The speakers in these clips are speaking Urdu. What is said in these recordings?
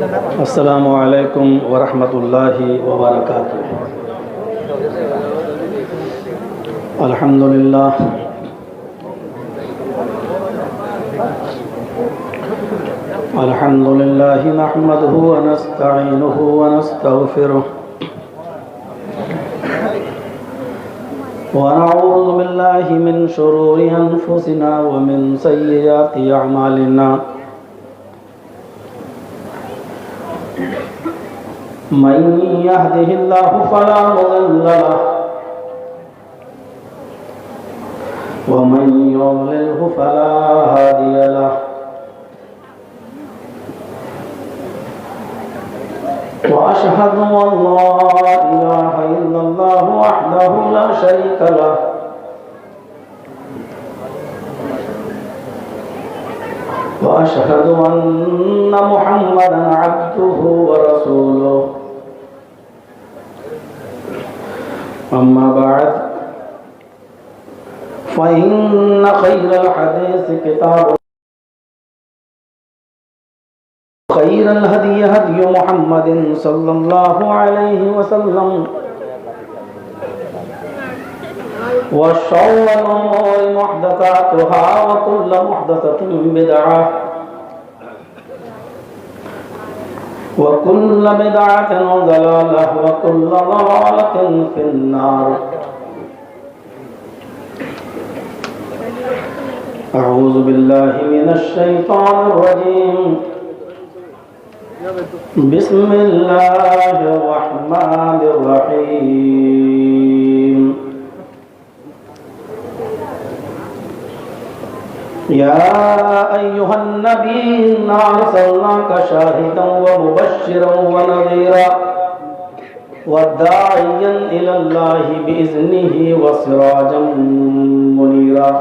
السلام علیکم ورحمۃ اللہ وبرکاتہ۔ الحمد للہ نحمده ونستعینه ونستغفره ونعوذ باللہ من شرور انفسنا ومن سیئات اعمالنا، من يهده الله فلا مضل له ومن يضلله فلا هادي له، وأشهد أن لا إله إلا الله وحده لا شريك له، وأشهد أن محمدا عبده ورسوله، أما بعد فإن خير الحديث كتاب خير الهدي هدي محمد صلى الله عليه وسلم، وشر الأمور محدثاتها وكل محدثة بدعة وكل بدعة ضلالة وكل ضلالة في النار۔ أعوذ بالله من الشيطان الرجيم، بسم الله الرحمن الرحيم۔ يا أيها النبي إنا أرسلناك شاهدا ومبشرا ونذيرا وداعيا إلى الله بإذنه وسراجا منيرا۔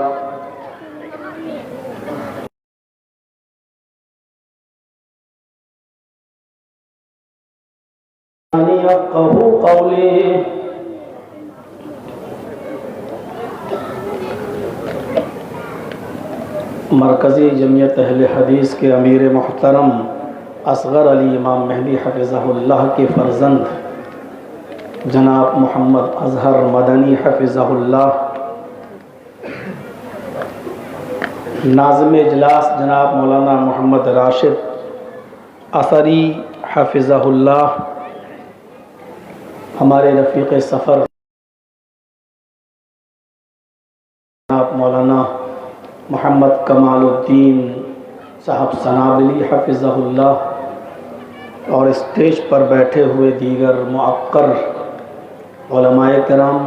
يفقهوا قولي۔ مرکزی جمعیت اہل حدیث کے امیر محترم اصغر علی امام مہدی حفظہ اللہ کے فرزند جناب محمد اظہر مدنی حفظہ اللہ، ناظم اجلاس جناب مولانا محمد راشد اثری حفظہ اللہ، ہمارے رفیق سفر جناب مولانا محمد کمال الدین صاحب سنابلی حفظہ اللہ، اور اسٹیج پر بیٹھے ہوئے دیگر معقر علماء کرام،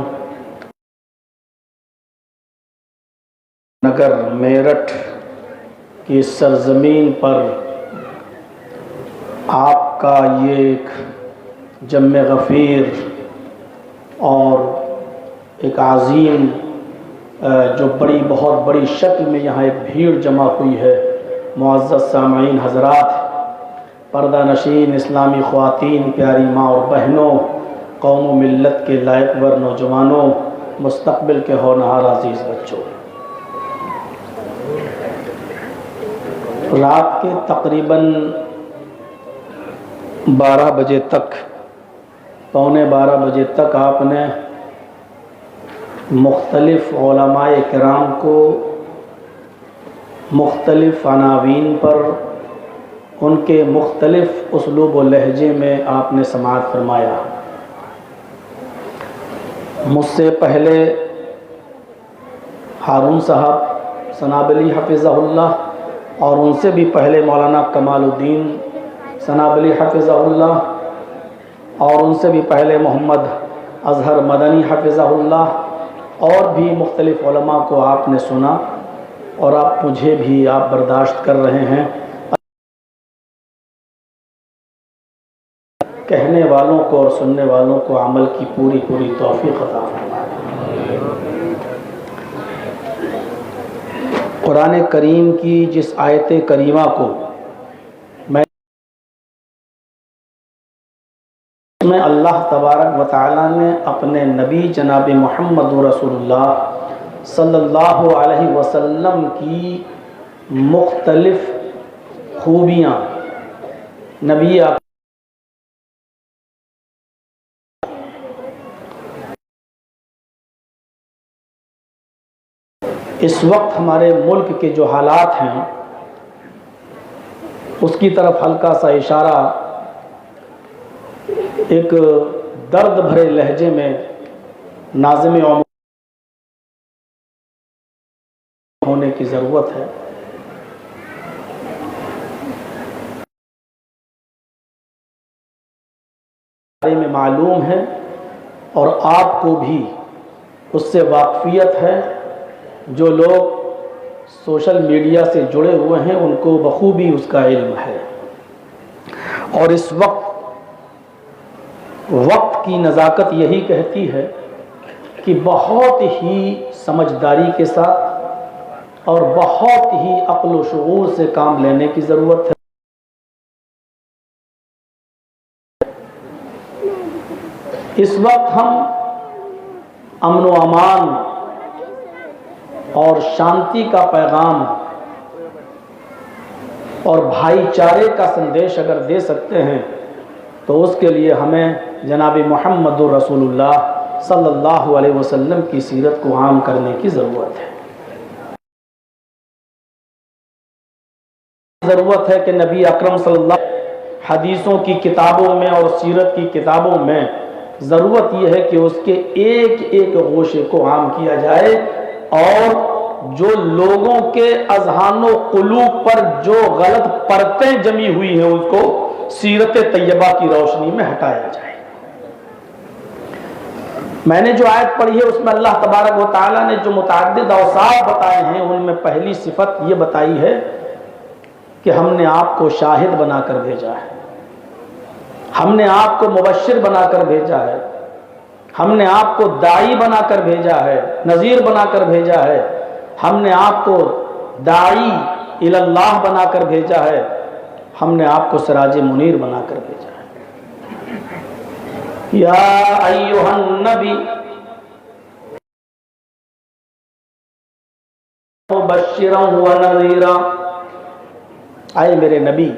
نگر میرٹھ کی سرزمین پر آپ کا یہ ایک جمع غفیر اور ایک عظیم جو بہت بڑی شکل میں یہاں ایک بھیڑ جمع ہوئی ہے، معزز سامعین حضرات، پردہ نشین اسلامی خواتین، پیاری ماں اور بہنوں، قوم و ملت کے لائق ور نوجوانوں، مستقبل کے ہونہار عزیز بچوں، رات کے تقریباً 12 بجے تک، پونے 12 بجے تک آپ نے مختلف علماء کرام کو مختلف عناوین پر ان کے مختلف اسلوب و لہجے میں آپ نے سماعت فرمایا۔ مجھ سے پہلے ہارون صاحب سنابلی حفظہ اللہ، اور ان سے بھی پہلے مولانا کمال الدین سنابلی حفظہ اللہ، اور ان سے بھی پہلے محمد اظہر مدنی حفظہ اللہ، اور بھی مختلف علماء کو آپ نے سنا، اور مجھے بھی آپ برداشت کر رہے ہیں۔ کہنے والوں کو اور سننے والوں کو عمل کی پوری توفیق عطا فرمائے۔ قرآن کریم کی جس آیت کریمہ کو میں اللہ تبارک و تعالیٰ نے اپنے نبی جناب محمد رسول اللہ صلی اللہ علیہ وسلم کی مختلف خوبیاں نبی اس وقت ہمارے ملک کے جو حالات ہیں اس کی طرف ہلکا سا اشارہ ایک درد بھرے لہجے میں ناظم عمر ہونے کی ضرورت ہے۔ میں معلوم ہے اور آپ کو بھی اس سے واقفیت ہے، جو لوگ سوشل میڈیا سے جڑے ہوئے ہیں ان کو بخوبی اس کا علم ہے۔ اور اس وقت کی نزاکت یہی کہتی ہے کہ بہت ہی سمجھداری کے ساتھ اور بہت ہی عقل و شعور سے کام لینے کی ضرورت ہے۔ اس وقت ہم امن و امان اور شانتی کا پیغام اور بھائی چارے کا سندیش اگر دے سکتے ہیں تو اس کے لیے ہمیں جناب محمد رسول اللہ صلی اللہ علیہ وسلم کی سیرت کو عام کرنے کی ضرورت ہے۔ ضرورت ہے کہ نبی اکرم صلی اللہ علیہ وسلم حدیثوں کی کتابوں میں اور سیرت کی کتابوں میں ضرورت یہ ہے کہ اس کے ایک ایک گوشے کو عام کیا جائے، اور جو لوگوں کے اذہان و قلوب پر جو غلط پرتیں جمی ہوئی ہیں اس کو سیرت طیبہ کی روشنی میں ہٹایا جائے۔ میں نے جو آیت پڑھی ہے اس میں اللہ تبارک و تعالیٰ نے جو متعدد اوصاف بتائے ہیں ان میں پہلی صفت یہ بتائی ہے کہ ہم نے آپ کو شاہد بنا کر بھیجا ہے، ہم نے آپ کو مبشر بنا کر بھیجا ہے، ہم نے آپ کو داعی بنا کر بھیجا ہے، نذیر بنا کر بھیجا ہے، ہم نے آپ کو داعی الی اللہ بنا کر بھیجا ہے، ہم نے آپ کو سراج منیر بنا کر بھیجا ہے۔ یا ایھا النبی مبشرا ونذیرا، اے میرے نبی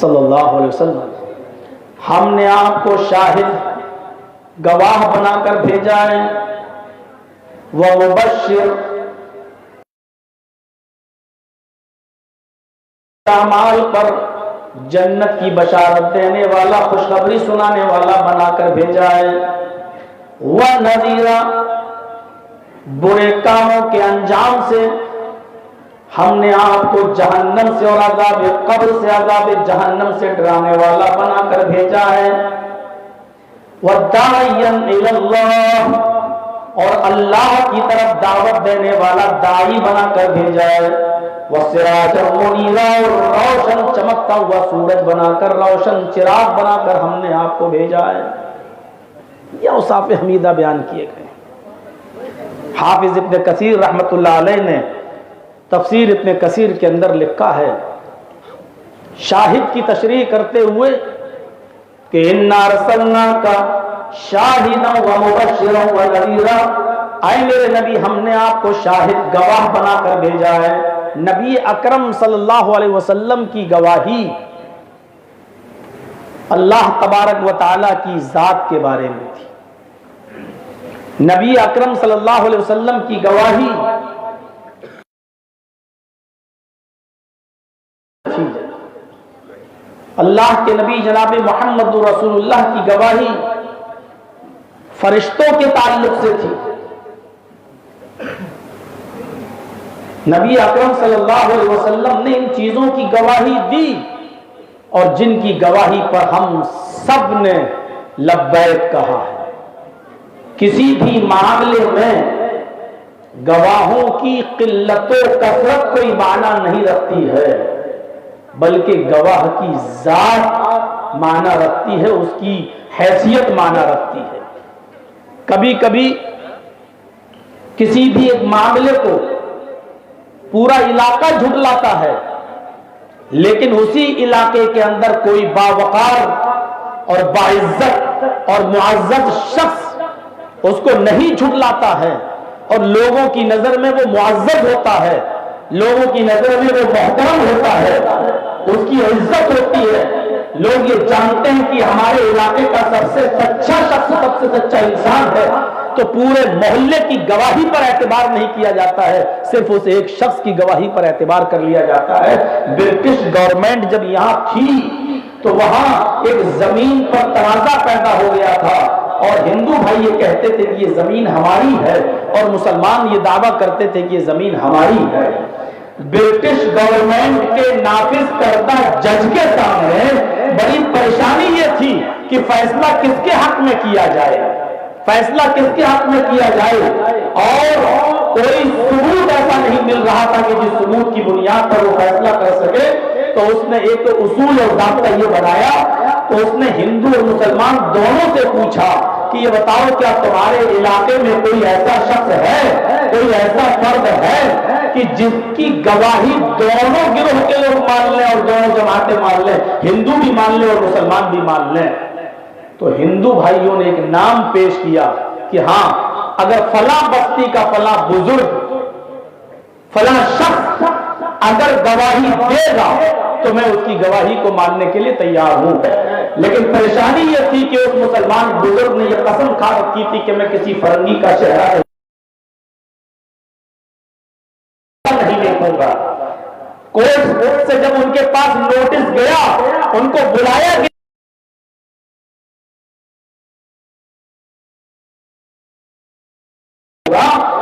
صلی اللہ علیہ وسلم، ہم نے آپ کو شاہد گواہ بنا کر بھیجا ہے، ومبشر اعمال پر جنت کی بشارت دینے والا، خوشخبری سنانے والا بنا کر بھیجا ہے، ونذیرا برے کاموں کے انجام سے ہم نے آپ کو جہنم سے اور عذاب قبر سے، عذاب جہنم سے ڈرانے والا بنا کر بھیجا ہے، وَدَاعِيًا إِلَى اللَّهِ اور اللہ کی طرف دعوت دینے والا داعی بنا کر بھیجا ہے، وَسِرَاجًا مُنِيرًا اور روشن چمکتا ہوا سورج بنا کر، روشن چراغ بنا کر ہم نے آپ کو بھیجا ہے۔ یہ اوصاف حمیدہ بیان کیے گئے۔ حافظ ابن کثیر رحمۃ اللہ علیہ نے تفسیر ابن کثیر کے اندر لکھا ہے شاہد کی تشریح کرتے ہوئے کہ اِنَّا أَرْسَلْنَاكَ شَاهِدًا وَمُبَشِّرًا وَنَذِيرًا، اے میرے نبی ہم نے آپ کو شاہد گواہ بنا کر بھیجا ہے۔ نبی اکرم صلی اللہ علیہ وسلم کی گواہی اللہ تبارک و تعالیٰ کی ذات کے بارے میں تھی۔ نبی اکرم صلی اللہ علیہ وسلم کی گواہی اللہ کے نبی جناب محمد رسول اللہ کی گواہی فرشتوں کے تعلق سے تھی۔ نبی اکرم صلی اللہ علیہ وسلم نے ان چیزوں کی گواہی دی، اور جن کی گواہی پر ہم سب نے لبیک کہا ہے۔ کسی بھی معاملے میں گواہوں کی قلت و کثرت کوئی معنی نہیں رکھتی ہے، بلکہ گواہ کی ذات معنی رکھتی ہے، اس کی حیثیت معنی رکھتی ہے۔ کبھی کبھی کسی بھی ایک معاملے کو پورا علاقہ جھٹلاتا ہے، لیکن اسی علاقے کے اندر کوئی باوقار اور باعزت اور معزز شخص اس کو نہیں جھٹلاتا ہے، اور لوگوں کی نظر میں وہ معزز ہوتا ہے، لوگوں کی نظر میں وہ محترم ہوتا ہے، اس کی عزت ہوتی ہے. لوگ یہ جانتے ہیں کہ ہمارے علاقے کا سب سے سچا شخص سب سے سچا انسان ہے، تو پورے محلے کی گواہی پر اعتبار نہیں کیا جاتا ہے، صرف اس ایک شخص کی گواہی پر اعتبار کر لیا جاتا ہے. برٹش گورنمنٹ جب یہاں تھی تو وہاں ایک زمین پر تنازع پیدا ہو گیا تھا، اور ہندو بھائی یہ کہتے تھے کہ یہ زمین ہماری ہے، اور مسلمان یہ دعویٰ کرتے تھے کہ یہ زمین ہماری ہے. برٹش گورنمنٹ کے نافذ کردہ جج کے سامنے بڑی پریشانی یہ تھی کہ فیصلہ کس کے حق میں کیا جائے، فیصلہ کس کے حق میں کیا جائے، اور کوئی ثبوت ایسا نہیں مل رہا تھا کہ جس ثبوت کی بنیاد پر وہ فیصلہ کر سکے. تو اس نے ایک اصول اور ضابطہ یہ بنایا، تو اس نے ہندو اور مسلمان دونوں سے پوچھا کہ یہ بتاؤ کیا تمہارے علاقے میں کوئی ایسا شخص ہے، کوئی ایسا فرد ہے کہ جس کی گواہی دونوں گروہ کے لوگ مان لیں اور دونوں جماعتیں مان لیں، ہندو بھی مان لیں اور مسلمان بھی مان لیں. تو ہندو بھائیوں نے ایک نام پیش کیا کہ ہاں اگر فلاں بستی کا فلاں بزرگ فلاں شخص اگر گواہی دے گا تو میں اس کی گواہی کو ماننے کے لیے تیار ہوں. لیکن پریشانی یہ تھی کہ اس مسلمان بزرگ نے یہ قسم کھا رکھی تھی کہ میں کسی فرنگی کا چہرہ نہیں دیکھوں گا. کورٹ سے جب ان کے پاس نوٹس گیا، ان کو بلایا گیا،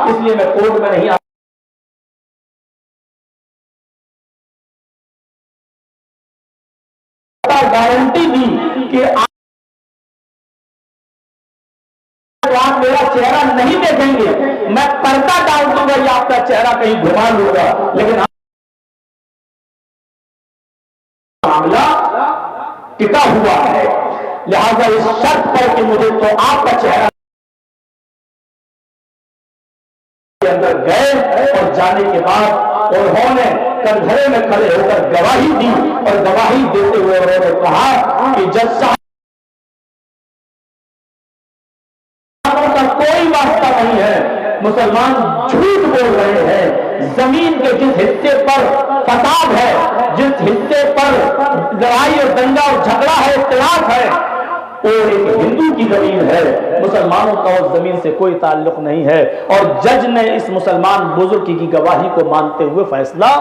اس لیے میں کورٹ میں نہیں گارنٹی دی کہ آپ میرا چہرہ نہیں دیکھیں گے، میں پردہ ڈال دوں گا یا آپ کا چہرہ کہیں گھما لوں گا، لیکن معاملہ ٹکا ہوا ہے. لہذا اس شرط پر کہ مجھے تو آپ کا چہرہ کے اندر گئے، اور جانے کے بعد انہوں نے کندھرے میں کھڑے ہو کر گواہی دی، اور گواہی دیتے ہوئے انہوں نے کہا کہ جج صاحب کا کوئی واسطہ نہیں ہے، مسلمان جھوٹ بول رہے ہیں. زمین کے جس حصے پر فساد ہے، جس حصے پر لڑائی اور دنگا اور جھگڑا ہے، اختلاف ہے، وہ ایک ہندو کی زمین ہے، مسلمانوں کا اس زمین سے کوئی تعلق نہیں ہے. اور جج نے اس مسلمان بزرگ کی گواہی کو مانتے ہوئے فیصلہ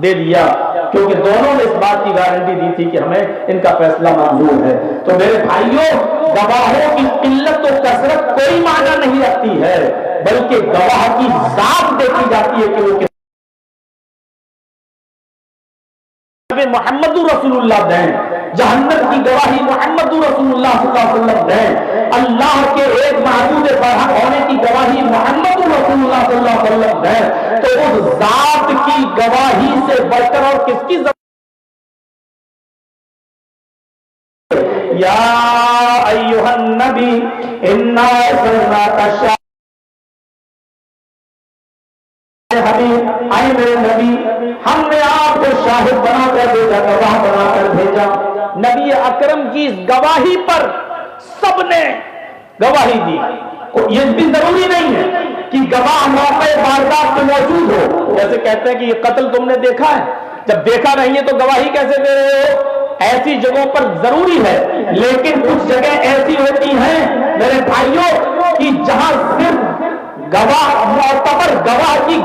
دے دیا، کیونکہ دونوں نے اس بات کی گارنٹی دی تھی کہ ہمیں ان کا فیصلہ منظور ہے. تو میرے بھائیوں، گواہوں کی قلت و کثرت کوئی معنی نہیں رکھتی ہے، بلکہ گواہ کی ذات دیکھی جاتی ہے کہ وہ محمد رسول اللہ دیں، جہنم کی گواہی محمد رسول اللہ صلی اللہ علیہ وسلم دیں، اللہ کے ایک معبود برحق ہونے کی گواہی محمد رسول اللہ صلی اللہ علیہ وسلم دیں. تو اس ذات کی گواہی سے بڑھ کر اور کس کی یا ایھا النبی انا ارسلناک شاہدا حبیب، اے میرے نبی ہم نے آپ کو شاہد بنا کر بھیجا، گواہ بنا کر بھیجا. نبی اکرم کی اس گواہی پر سب نے گواہی دی. یہ بھی ضروری نہیں ہے کہ گواہ موقع واردات میں موجود ہو. جیسے کہتے ہیں کہ یہ قتل تم نے دیکھا ہے، جب دیکھا نہیں ہے تو گواہی کیسے دے رہے ہو؟ ایسی جگہوں پر ضروری ہے، لیکن کچھ جگہ ایسی ہوتی ہیں میرے بھائیوں کہ جہاں صرف گواہ معتبر گواہ کی،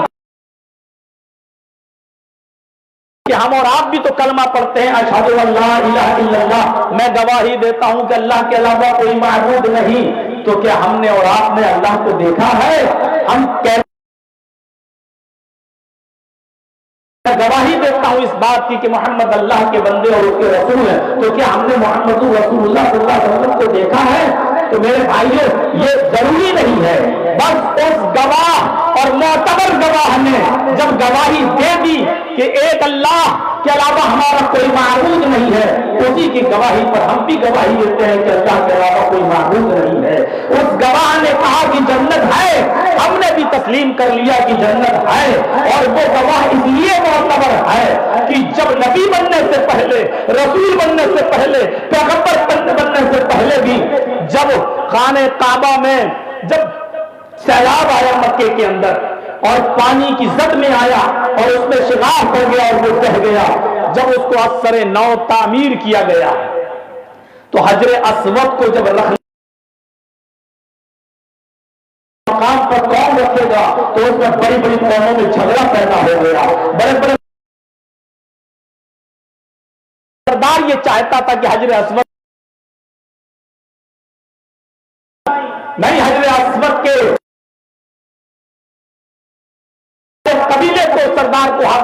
کہ ہم اور آپ بھی تو کلمہ پڑھتے ہیں اشہد ان لا الہ الا اللہ، میں گواہی دیتا ہوں کہ اللہ کے علاوہ کوئی معبود نہیں. تو کیا ہم نے اور آپ نے اللہ کو دیکھا ہے؟ ہم گواہی دیتا ہوں اس بات کی کہ محمد اللہ کے بندے اور اس کے رسول ہیں، تو کیا ہم نے محمد رسول اللہ صلی اللہ علیہ وسلم کو دیکھا ہے؟ تو میرے بھائیوں، یہ ضروری نہیں ہے، بس اس گواہ اور معتبر گواہ نے جب گواہی دے دی کہ ایک اللہ کے علاوہ ہمارا کوئی معبود نہیں ہے، اسی کی گواہی پر ہم بھی گواہی دیتے ہیں کہ اللہ کے علاوہ کوئی معبود نہیں ہے. اس گواہ نے کہا کہ جنت ہے، ہم نے بھی تسلیم کر لیا کہ جنت ہے. اور وہ گواہ اس لیے معتبر ہے کہ جب نبی بننے سے پہلے، رسول بننے سے پہلے، پیغمبر بننے سے پہلے بھی جب خانہ کعبہ میں جب سیلاب آیا مکے کے اندر اور پانی کی زد میں آیا اور اس میں شگاف ہو گیا اور وہ بہہ گیا، جب اس کو اثر نو تعمیر کیا گیا تو حجر اسود کو جب رکھنے مقام پر کون رکھے گا تو اس میں بڑی بڑی قوموں میں جھگڑا پیدا ہو گیا. بڑے بڑے سردار یہ چاہتا تھا کہ حجر اسود نہیں، حجر اسود کے قبیلے کو سردار کو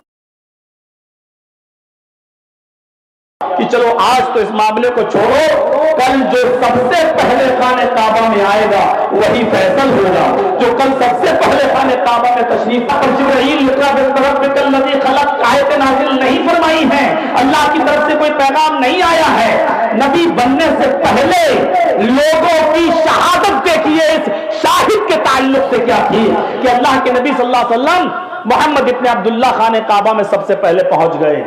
کہ چلو آج تو اس معاملے کو چھوڑو، کل جو سب سے پہلے خانہ کعبہ میں آئے گا وہی فیصل ہوگا. جو کل سب سے پہلے خانہ کعبہ میں تشریف پر جبرائیل الذی خلق آیت نازل نہیں فرمائی ہے، اللہ کی طرف سے کوئی پیغام نہیں آیا ہے. نبی بننے سے پہلے لوگوں کی شہادت دیکھیے اس شاہد کے تعلق سے کیا تھی کہ اللہ کے نبی صلی اللہ علیہ وسلم محمد ابن عبداللہ خانہ کعبہ میں سب سے پہلے پہنچ گئے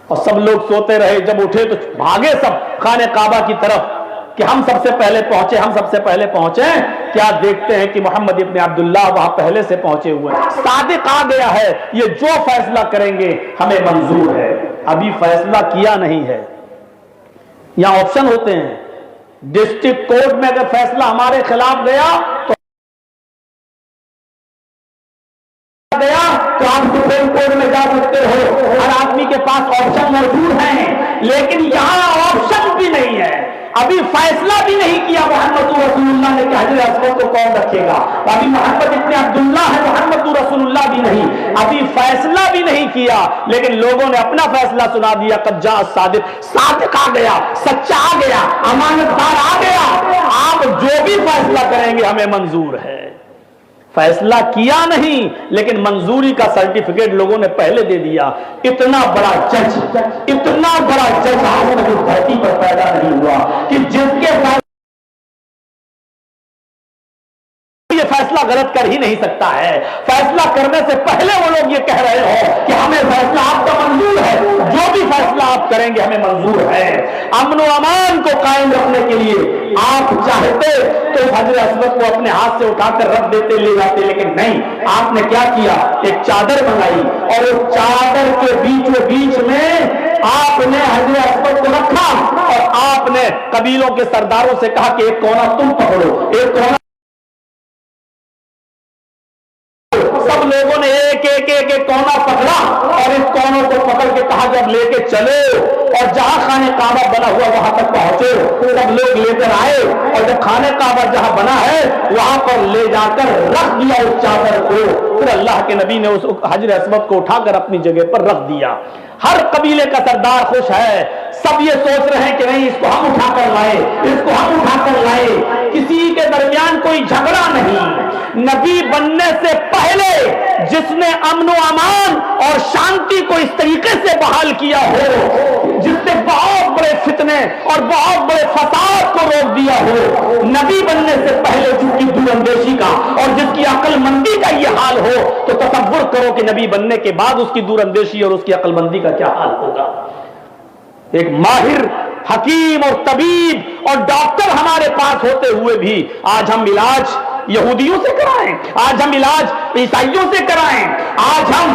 اور سب لوگ سوتے رہے. جب اٹھے تو بھاگے سب خانہ کعبہ کی طرف کہ ہم سب سے پہلے پہنچے، ہم سب سے پہلے پہنچے. کیا دیکھتے ہیں کہ محمد ابن عبداللہ وہاں پہلے سے پہنچے ہوئے. صادق آ گیا ہے، یہ جو فیصلہ کریں گے ہمیں منظور ہے. ابھی فیصلہ کیا نہیں ہے. یہاں آپشن ہوتے ہیں، ڈسٹرکٹ کورٹ میں اگر فیصلہ ہمارے خلاف گیا تو آپ سپریم کورٹ میں جا سکتے ہو، ہر آدمی کے پاس آپشن موجود ہیں. لیکن یہاں آپشن بھی نہیں ہے. ابھی فیصلہ بھی نہیں کیا محمد رسول اللہ نے کہ حجر اسود کو کون رکھے گا. ابھی محمد ابن عبداللہ ہے، محمد رسول اللہ بھی نہیں. ابھی فیصلہ بھی نہیں کیا لیکن لوگوں نے اپنا فیصلہ سنا دیا. قد جاء الصادق، صادق آ گیا، سچا آ گیا، امانت دار آ گیا. آپ جو بھی فیصلہ کریں گے ہمیں منظور ہے. فیصلہ کیا نہیں لیکن منظوری کا سرٹیفکیٹ لوگوں نے پہلے دے دیا. اتنا بڑا جج، اتنا بڑا جج آج تک اس دھرتی پر پیدا نہیں ہوا کہ جس کے یہ فیصلہ غلط کر ہی نہیں سکتا ہے. فیصلہ کرنے سے پہلے وہ لوگ یہ کہہ رہے ہو کہ ہمیں فیصلہ آپ کا منظور ہے، جو بھی فیصلہ آپ کریں گے ہمیں منظور ہے. امن و امان کو قائم رکھنے کے لیے آپ چاہتے تو حجر اسود کو اپنے ہاتھ سے اٹھا کر رکھ دیتے، لے جاتے، لیکن نہیں. آپ نے کیا کیا؟ ایک چادر بنائی اور اس چادر کے بیچوں بیچ میں آپ نے حجر اسود کو رکھا اور آپ نے قبیلوں کے سرداروں سے کہا کہ ایک کونا تم پکڑو، ایک کونا. سب لوگوں نے ایک ایک ایک ایک کونا پکڑا اور اس کونوں کو پکڑ کے کہا جب لے کے چلو اور جہاں خانہ کعبہ بنا ہوا وہاں تک پہنچے. سب لوگ لے کر آئے اور جب خانہ کعبہ جہاں بنا ہے وہاں پر لے جا کر رکھ دیا اس چادر کو. پھر اللہ کے نبی نے اس حجر اسود کو اٹھا کر اپنی جگہ پر رکھ دیا. ہر قبیلے کا سردار خوش ہے. سب یہ سوچ رہے ہیں کہ نہیں، اس کو ہم اٹھا کر لائے، اس کو ہم اٹھا کر لائے. کسی کے درمیان کوئی جھگڑا نہیں. نبی بننے سے پہلے جس نے امن و امان اور شانتی کو اس طریقے سے بحال کیا ہو، جس نے بہت بڑے فتنے اور بہت بڑے فساد کو روک دیا ہو، نبی بننے سے پہلے جس کی دور اندیشی کا اور جس کی عقل مندی کا یہ حال ہو تو تصور کرو کہ نبی بننے کے بعد اس کی دور اندیشی اور اس کی عقل مندی کا کیا حال ہوگا. ایک ماہر حکیم اور طبیب اور ڈاکٹر ہمارے پاس ہوتے ہوئے بھی آج ہم علاج یہودیوں سے کرائیں، آج ہم علاج عیسائیوں سے کرائیں، آج ہم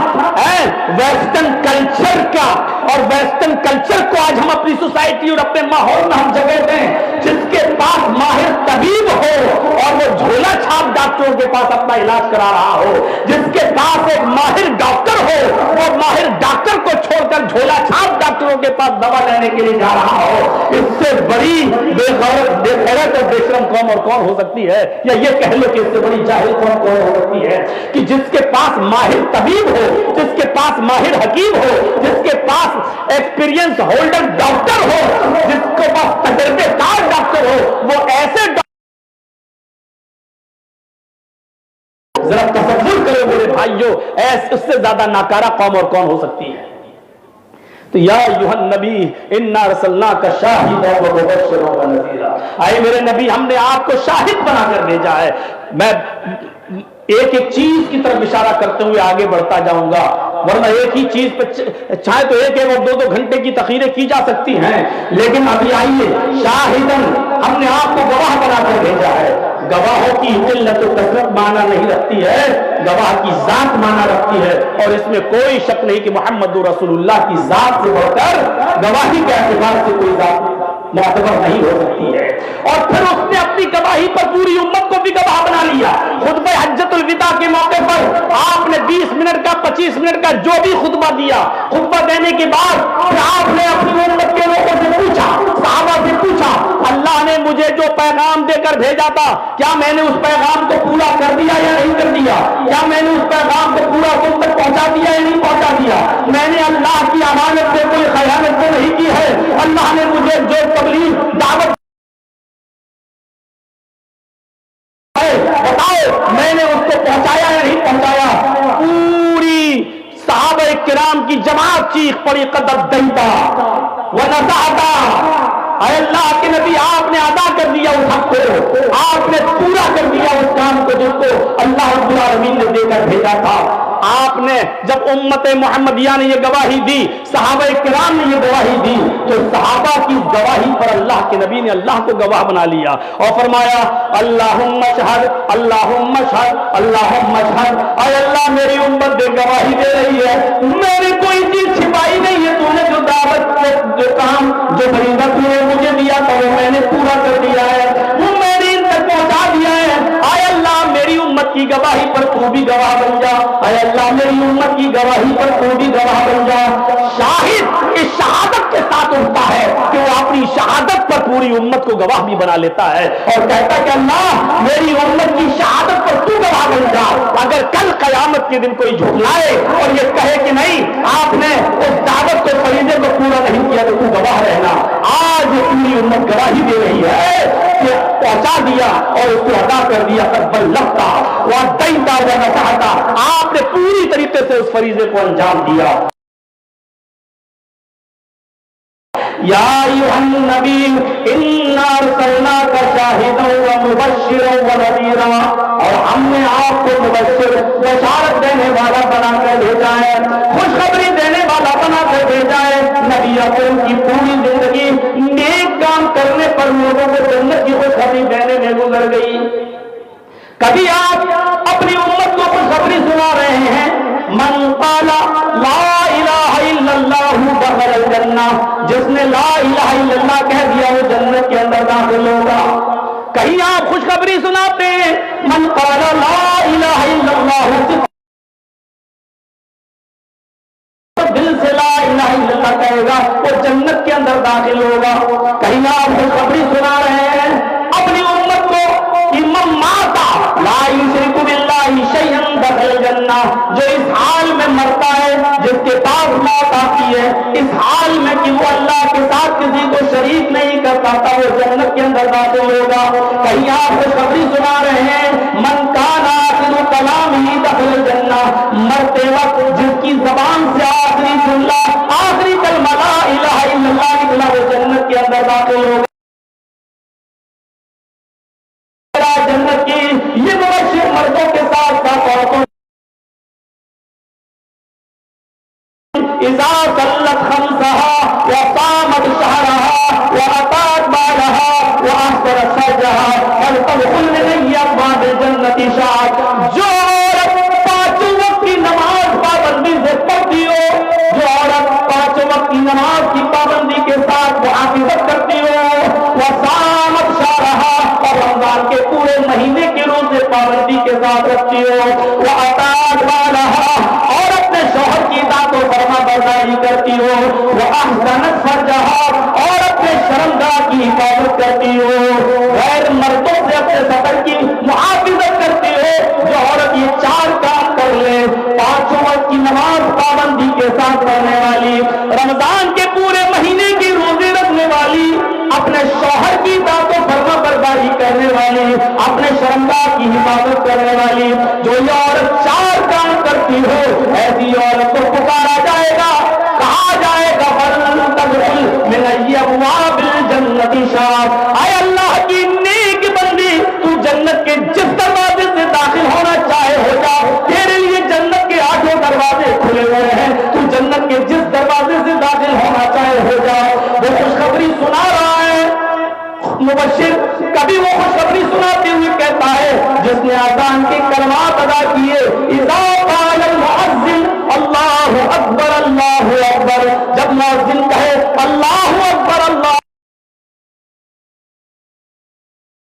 ویسٹرن کلچر کا اور ویسٹرن کلچر کو آج ہم اپنی سوسائٹی اور اپنے ماحول میں ہم جگہ دیں. جس کے پاس ماہر طبیب ہو اور وہ جھولا چھاپ ڈاکٹروں کے پاس اپنا علاج کرا رہا ہو، جس کے پاس ایک ماہر ڈاکٹر ہو وہ ماہر ڈاکٹر کو چھوڑ کر جھولا چھاپ ڈاکٹروں کے پاس دوا لینے کے لیے جا رہا ہو، اس سے بڑی بے غیرت اور بے شرم قوم اور کون ہو سکتی ہے؟ یا یہ کہہ لو کہ اس سے بڑی جاہل قوم کون ہو سکتی ہے کہ جس کے پاس ماہر طبیب ہو، جس کے پاس ماہر حکیم ہو، جس کے پاس ایکسپیرینس ہولڈر ڈاکٹر ہو، جس کے پاس تجربے کار ڈاکٹر ہو، وہ ایسے ذرا تصور کرو میرے بھائیو، اس سے زیادہ ناکارہ قوم اور کون ہو سکتی ہے؟ تو یا ایھا النبی انا ارسلناک شاہدا و مبشرا و نذیرا، اے میرے نبی ہم نے آپ کو شاہد بنا کر بھیجا ہے. میں ایک ایک چیز کی طرف اشارہ کرتے ہوئے آگے بڑھتا جاؤں گا. ورنہ ایک ہی چیز پہ چاہے تو ایک ایک اور دو دو گھنٹے کی تقریریں کی جا سکتی ہیں، لیکن ابھی آئیے شاہدن، ہم نے آپ کو گواہ بنا کر بھیجا ہے۔ گواہوں کی قلت و کثرت معنی نہیں رکھتی ہے، گواہ کی ذات معنی رکھتی ہے، اور اس میں کوئی شک نہیں کہ محمد رسول اللہ کی ذات سے بڑھ کر گواہی کے اعتبار سے کوئی ذات معتبر نہیں ہو سکتی ہے۔ اور پھر اس نے اپنی گواہی پر پوری امت کو بھی گواہ بنا لیا۔ خطبہ حجۃ الوداع کے موقع پر آپ نے 20 منٹ کا 25 منٹ کا جو بھی خطبہ دیا، خطبہ دینے کے بعد پھر آپ نے اپنی امت کے لوگوں سے پوچھا، صحابہ سے پوچھا، اللہ نے مجھے جو پیغام دے کر بھیجا تھا کیا میں نے اس پیغام کو پورا کر دیا یا نہیں کر دیا؟ کیا میں نے اس پیغام کو پورا تم تک پہنچا دیا یا نہیں پہنچا دیا؟ میں نے اللہ کی امانت سے کوئی خیانت تو نہیں کی ہے؟ اللہ نے مجھے جو تبلیغ دعوت بتاؤ میں نے اس کو پہنچایا یا نہیں پہنچایا؟ پوری صحابہ کرام کی جماعت چیخ پڑی، قد ادیتا ونصحتا، اے اللہ کے نبی آپ نے ادا کر دیا اس حق کو، آپ نے پورا کر دیا اس کام کو جس کو اللہ رب العالمین نے دے کر بھیجا تھا۔ آپ نے جب امت محمدیہ نے یہ گواہی دی، صحابہ کرام نے یہ گواہی دی، تو صحابہ کی گواہی پر اللہ کے نبی نے اللہ کو گواہ بنا لیا اور فرمایا اللہم اشہد اللہم اشہد اللہم اشہد، اے اللہ میری امت دے گواہی دے رہی ہے، میں نے کوئی چیز چھپائی نہیں ہے، تو نے جو دعوت جو کام جو فریضہ تو نے مجھے دیا تھا وہ میں نے پورا کر دیا ہے، وہ میں نے ان تک پہنچا دیا ہے۔ اے اللہ میری امت کی گواہی پر تو بھی گواہ بن جا، اے اللہ میری امت کی گواہی پر تو بھی گواہ بن جا۔ شاہد اس شہادت کے ساتھ اٹھتا ہے کہ وہ اپنی شہادت پر پوری امت کو گواہ بھی بنا لیتا ہے اور کہتا ہے کہ اللہ میری امت کی شہادت پر تو گواہ بن جا۔ اگر کل قیامت کے دن کوئی جھٹلائے اور یہ کہے کہ نہیں آپ نے اس دعوت کو فریضے کو پورا نہیں کیا تو تو گواہ رہنا، آج پوری امت گواہی دے رہی ہے کہ پہنچا دیا اور اس کو ادا کر دیا، قد بلغتا وادیتا ونصحتا، آپ نے پوری طریقے سے اس فریضے کو انجام دیا۔ یا ایھا النبی انا ارسلناک شاہدا ومبشرا ونذیرا، اور ہم نے آپ کو مبشر بشارت دینے والا بنا کر بھیجا ہے، خوشخبری دینے والا بنا کر بھیجا ہے۔ نبی اکرم کی پوری زندگی نیک کام کرنے پر لوگوں کو جنت کی خوشخبری دینے میں گزر گئی۔ کبھی آپ اپنی امت کو خوشخبری سنا رہے ہیں، من قال لا الہ الا اللہ دخل الجنہ، جس نے لا الہ الا اللہ کہہ دیا وہ جنت کے اندر داخل ہوگا۔ کہیں آپ خوشخبری سناتے ہیں من قال لا الہ الا اللہ، دل سے لا الہ الا اللہ کہے گا وہ جنت کے اندر داخل ہوگا۔ کہیں آپ خوشخبری سنا رہے ہیں اپنی امت کو کہ من مات لا یشرک باللہ شیئا دخل الجنہ، جو اس حال میں مرتا ہے جس کے پاس موت آتی ہے اس حال میں کہ وہ اللہ کے ساتھ کسی کو شریک نہیں کرتا تھا وہ جنت کے اندر داخل ہوگا۔ کہیں آپ خوشخبری سنا رہے ہیں من کان آخر کلامہ دخل الجنہ، مرتے وقت جس کی زبان سے آخری جملہ آخری کلمہ لا الہ الا اللہ نکلا وہ جنت کے اندر داخل ہوگا۔ جنت کی یہ مبشر مردوں کے ساتھ ساتھ عورتوں اذا صلت خمسها وصامت شهرها وأطاعت بالها وأحسنت فرجها فلتدخل من أبواب الجنة شاءت، جو عورت پانچوں وقت کی نماز پابندی سے پڑھتی ہو، جو عورت پانچوں وقت کی نماز کی پابندی کے ساتھ محافظت کرتی ہو، وصامت شهرها اور رمضان کے پورے مہینے کے روزے پابندی کے ساتھ رکھتی ہو، وأطاعت بالها اور اپنے شوہر کی اطاعت و فرما برداری کرتی ہو، وأحسنت فرجها اور اپنے شرمگاہ کی حفاظت کرتی ہو، غیر مردوں سے اپنے سفر کی محافظت کرتی ہو۔ جو عورت یہ چار کام کر لے، پانچوں وقت کی نماز پابندی کے ساتھ پڑھنے والی، رمضان کے پورے مہینے کی روزے رکھنے والی، اپنے شوہر کی اطاعت و فرما برداری کرنے والی، اپنے شرمگاہ کی حفاظت کرنے والی، جو یہ عورت چار کام کرتی ہو ایسی عورت کو پکارا جائے گا، کہا جائے گا فلتدخل من ابواب الجنۃ شاءت، اے اللہ کی نیک بندی تو جنت کے جس دروازے سے داخل ہونا چاہے ہو جا، تیرے لیے جنت کے 8 دروازے کھلے ہوئے ہیں۔ مبشر کبھی وہ خوشخبری سناتے ہوئے کہتا ہے جس نے اذان کے کلمات ادا کیے، اذا قال المؤذن اللہ اکبر اللہ اکبر، جب مؤذن کہے اللہ اکبر اللہ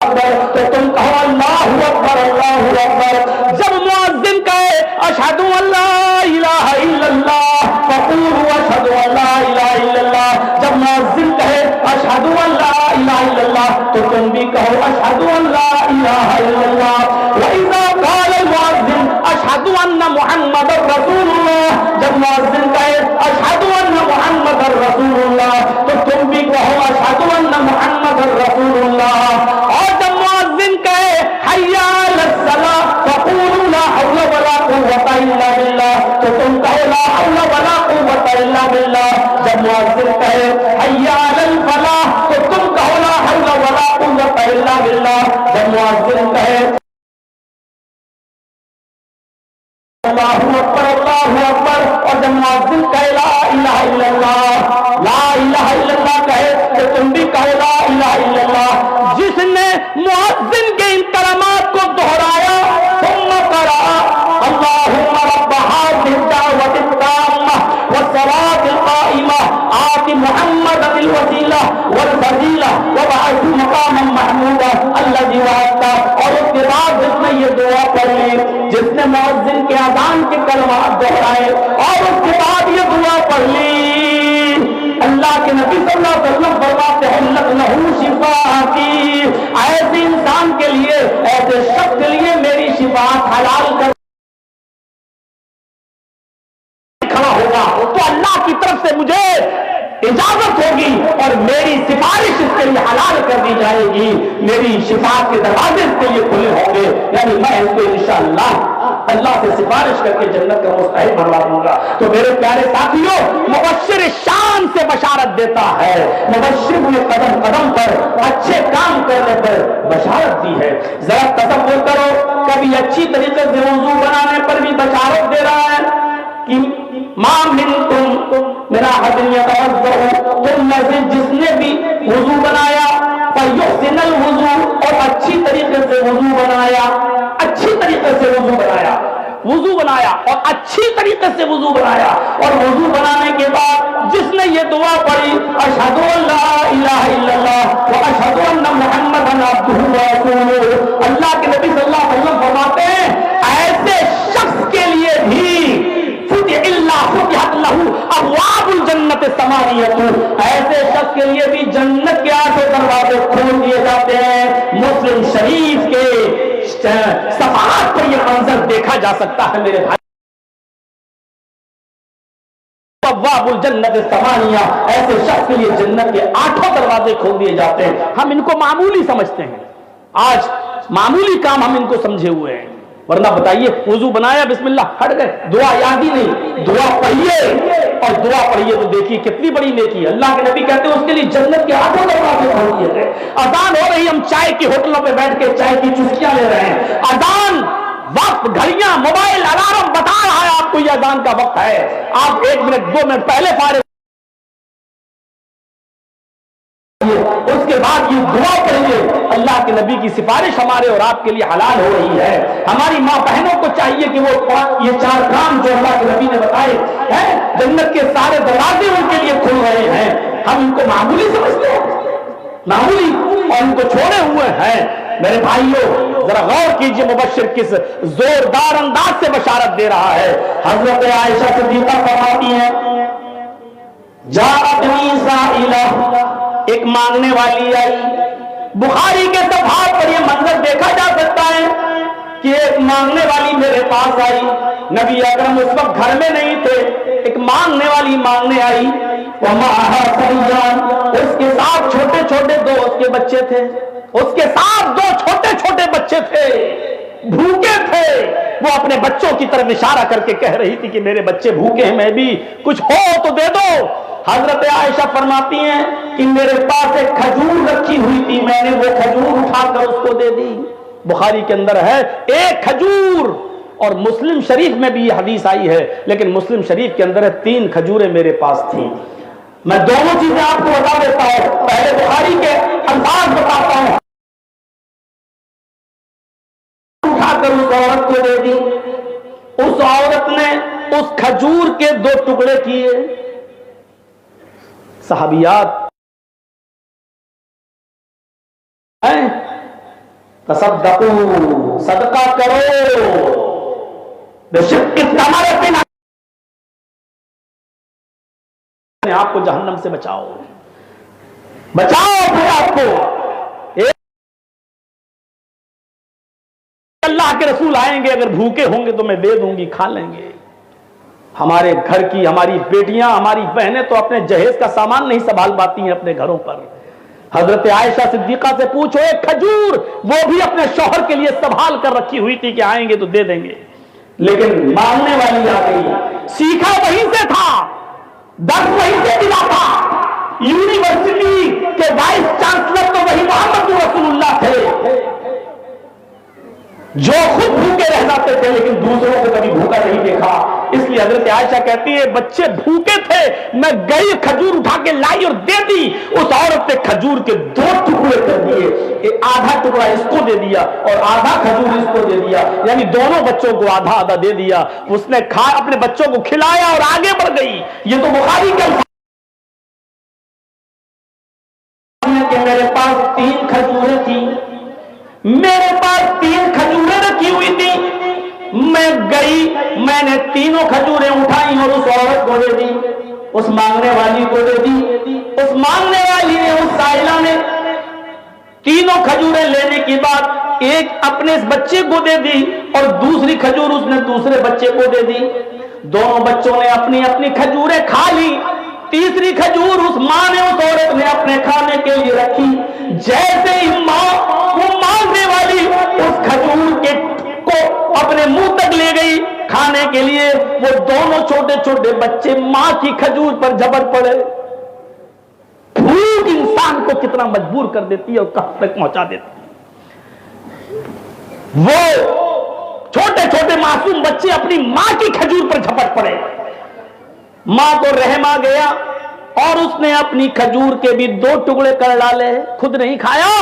تو تم کہو اللہ اکبر اللہ اکبر۔ جب مؤذن کہے اشہد ان لا الہ الا اللہ فقولوا اشہد ان لا الہ الا اللہ، جب مؤذن کہے اشہد ان لا الہ الا اللہ تو تم بھی کہو اشہد ان لا الہ الا اللہ۔ وَإِذَا قَالَ الْمُؤَذِّنُ أَشْهَدُ أَنَّ مُحَمَّدًا رَّسُولُ اللَّهِ، جب مؤذن کہے اشہد ان محمد رسول اللہ تو تم بھی کہو اشہد ان محمد رسول اللہ۔ اور جب مؤذن کہے حی علی الصلاۃ فقولوا لا حول ولا قوۃ الا باللہ تو تم کہو لا حول ولا قوۃ الا باللہ۔ جب مؤذن کہے حی علی الفلاح تو تم کہو لا حول ولا قوۃ الا باللہ۔ جب مؤذن کہے اللہ اکبر اور جب مؤذن کہے لا الہ الا اللہ، لا الہ الا اللہ کہے تو تم بھی کہو لا الہ الا اللہ۔ جس نے مؤذن کے ان کلمات کو دہرایا ثم قرأ اللہم رب هذه الدعوة التامة والصلاة القائمة آت محمدا الوسیلہ والفضیلہ وابعثہ مقاما محمودا الذی وعدتہ، اور اس کے بعد جس نے یہ دعا پڑھ لی، جس نے مؤذن کے اذان کے کلمات دہرائے اور اس کے بعد یہ دعا پڑھ لی، اللہ کے نبی صلی اللہ علیہ وسلم فرماتے ہیں لہ شفاعتی، ایسے انسان کے لیے، ایسے شخص کے لیے میری شفاعت حلال کر کھڑا ہوگا تو اللہ کی طرف سے مجھے اجازت ہوگی اور میری سفارش اس کے لیے حلال کر دی جائے گی، میری شفاعت کے دروازے اس کے لیے کھلے ہوں گے، یعنی میں اس کو انشاءاللہ اللہ سے سفارش کر کے جنت کا مستحق بنوا دوں گا۔ تو میرے پیارے ساتھیوں، مبشر شان سے بشارت دیتا ہے، مبشر نے قدم قدم پر اچھے کام کرنے پر بشارت دی ہے۔ ذرا تصور کرو، کبھی اچھی طریقے سے وضو بنانے پر بھی بشارت دے رہا ہے کہ ما منکم من احد یتوضأ، تم میں سے جس نے بھی وضو بنایا فیحسن الوضوء، اور اچھی طریقے سے وضو بنایا، اچھی طریقے سے وضو بنایا، وضو بنایا اور اچھی طریقے سے وضو بنایا، اور وضو بنانے کے بعد جس نے یہ دعا پڑھی اشہد ان لا الہ الا اللہ واشہد ان محمدا عبدہ ورسولہ، اللہ کے نبی صلی اللہ علیہ وسلم فرماتے ہیں ایسے شخص کے لیے بھی فتحت لہ ابواب الجنت ثمانیۃ، ایسے شخص کے لیے بھی جنت کے 8 دروازے کھول دیے جاتے ہیں۔ مسلم شریف کے صفحات پر یہ منظر دیکھا جا سکتا ہے میرے بھائی، ابواب الجنت ثمانیہ، ایسے شخص کے لیے جنت کے 8 دروازے کھول دیے جاتے ہیں۔ ہم ان کو معمولی سمجھتے ہیں، آج معمولی کام ہم ان کو سمجھے ہوئے ہیں، ورنہ بتائیے وضو بنایا بسم اللہ ہٹ گئے، دعا یاد ہی نہیں، دعا پڑھیے اور دعا پڑھیے تو دیکھیے کتنی بڑی نیکی ہے۔ اللہ کے نبی کہتے ہیں اس کے لیے جنت کے 8 دروازے کھول دیے گئے۔ اذان ہو رہی، ہم چائے کی ہوٹلوں پہ بیٹھ کے چائے کی چسکیاں لے رہے ہیں، اذان وقت، گھڑیاں، موبائل، الارم بتا رہا ہے آپ کو یہ اذان کا وقت ہے، آپ 1 منٹ 2 منٹ پہلے فارغ، اس کے بعد یہ دعا پڑھیے، اللہ کے نبی کی سفارش ہمارے اور آپ کے لیے حلال ہو رہی ہے۔ ہماری ماں بہنوں کو چاہیے کہ وہ یہ 4 کام جو اللہ کے نبی نے بتائے ہیں، جنت کے سارے دروازے ان کے لیے کھل رہے ہیں، ہم ان کو معمولی سمجھتے ہیں، معمولی، اور ان کو چھوڑے ہوئے ہیں۔ میرے بھائیوں ذرا غور کیجئے مبشر کس زوردار انداز سے بشارت دے رہا ہے۔ حضرت عائشہ صدیقہ فرماتی ہیں جاءتنی سائلہ، ایک مانگنے والی آئی، بخاری کے صفحات پر یہ منظر دیکھا جا سکتا ہے کہ ایک مانگنے والی میرے پاس آئی، نبی اکرم اس وقت گھر میں نہیں تھے، ایک مانگنے والی مانگنے آئی، وَمَعَهَا صَبِيَّانٌ، اس کے ساتھ چھوٹے چھوٹے 2 اس کے بچے تھے، اس کے ساتھ 2 چھوٹے چھوٹے بچے تھے، بھوکے تھے، وہ اپنے بچوں کی طرف اشارہ کر کے کہہ رہی تھی کہ میرے بچے بھوکے ہیں، میں بھی کچھ ہو تو دے دو۔ حضرت عائشہ فرماتی ہیں کہ میرے پاس ایک کھجور رکھی ہوئی تھی، میں نے وہ کھجور اٹھا کر اس کو دے دی۔ بخاری کے اندر ہے ایک کھجور، اور مسلم شریف میں بھی یہ حدیث آئی ہے، لیکن مسلم شریف کے اندر ہے 3 کھجوریں میرے پاس تھیں۔ میں دونوں چیزیں آپ کو بتا دیتا ہوں، پہلے بخاری کے الفاظ بتاتا کھجور کے 2 ٹکڑے کیے. صحابیات تصدقوا، صدقہ کرو، بے شک تمہارے بنا آپ کو جہنم سے بچاؤ، بچاؤ اپنے آپ کو. اللہ کے رسول آئیں گے، اگر بھوکے ہوں گے تو میں دے دوں گی، کھا لیں گے. ہمارے گھر کی ہماری بیٹیاں، ہماری بہنیں تو اپنے جہیز کا سامان نہیں سنبھال پاتی ہیں اپنے گھروں پر. حضرت عائشہ صدیقہ سے پوچھو، ایک کھجور وہ بھی اپنے شوہر کے لیے سنبھال کر رکھی ہوئی تھی کہ آئیں گے تو دے دیں گے، لیکن مانگنے والی آ گئی. سیکھا وہیں سے تھا، درس وہیں سے ملا تھا. یونیورسٹی کے وائس چانسلر تو وہی محمد رسول اللہ تھے جو خود بھوکے رہ جاتے تھے لیکن دوسروں کو کبھی بھوکا نہیں دیکھا. اس لیے حضرت عائشہ کہتی ہے بچے بھوکے تھے، میں گئی کھجور اٹھا کے لائی اور دے دی. اس عورت نے کھجور کے 2 ٹکڑے کر دیے، آدھا ٹکڑا اس کو دے دیا اور آدھا کھجور اس کو دے دیا، یعنی دونوں بچوں کو آدھا آدھا دے دیا. اس نے اپنے بچوں کو کھلایا اور آگے بڑھ گئی. یہ تو بخاری کا کہ میرے پاس 3 کھجوریں تھیں، میرے پاس 3 کھجوریں رکھی ہوئی تھی. میں گئی، میں نے تینوں کھجوریں اٹھائی اور اس عورت کو دے دی، اس مانگنے والی کو دے دی. اس مانگنے والی نے، اس سائلہ نے تینوں کھجوریں لینے کی بعد ایک اپنے اس بچے کو دے دی اور دوسری کھجور اس نے دوسرے بچے کو دے دی. دونوں بچوں نے اپنی اپنی کھجوریں کھا لی. تیسری کھجور اس ماں نے، اس عورت نے اپنے کھانے کے لیے رکھی. جیسے ہی ماں، وہ مانگنے والی، اس کھجور کے کو اپنے منہ تک لے گئی کھانے کے لیے، وہ دونوں چھوٹے چھوٹے بچے ماں کی کھجور پر جھپٹ پڑے. بھوک انسان کو کتنا مجبور کر دیتی ہے اور کہاں تک پہنچا دیتی ہے. وہ چھوٹے چھوٹے معصوم بچے اپنی ماں کی کھجور پر جھپٹ پڑے. ماں کو رحم آ گیا اور اس نے اپنی کھجور کے بھی 2 ٹکڑے کر ڈالے، خود نہیں کھایا،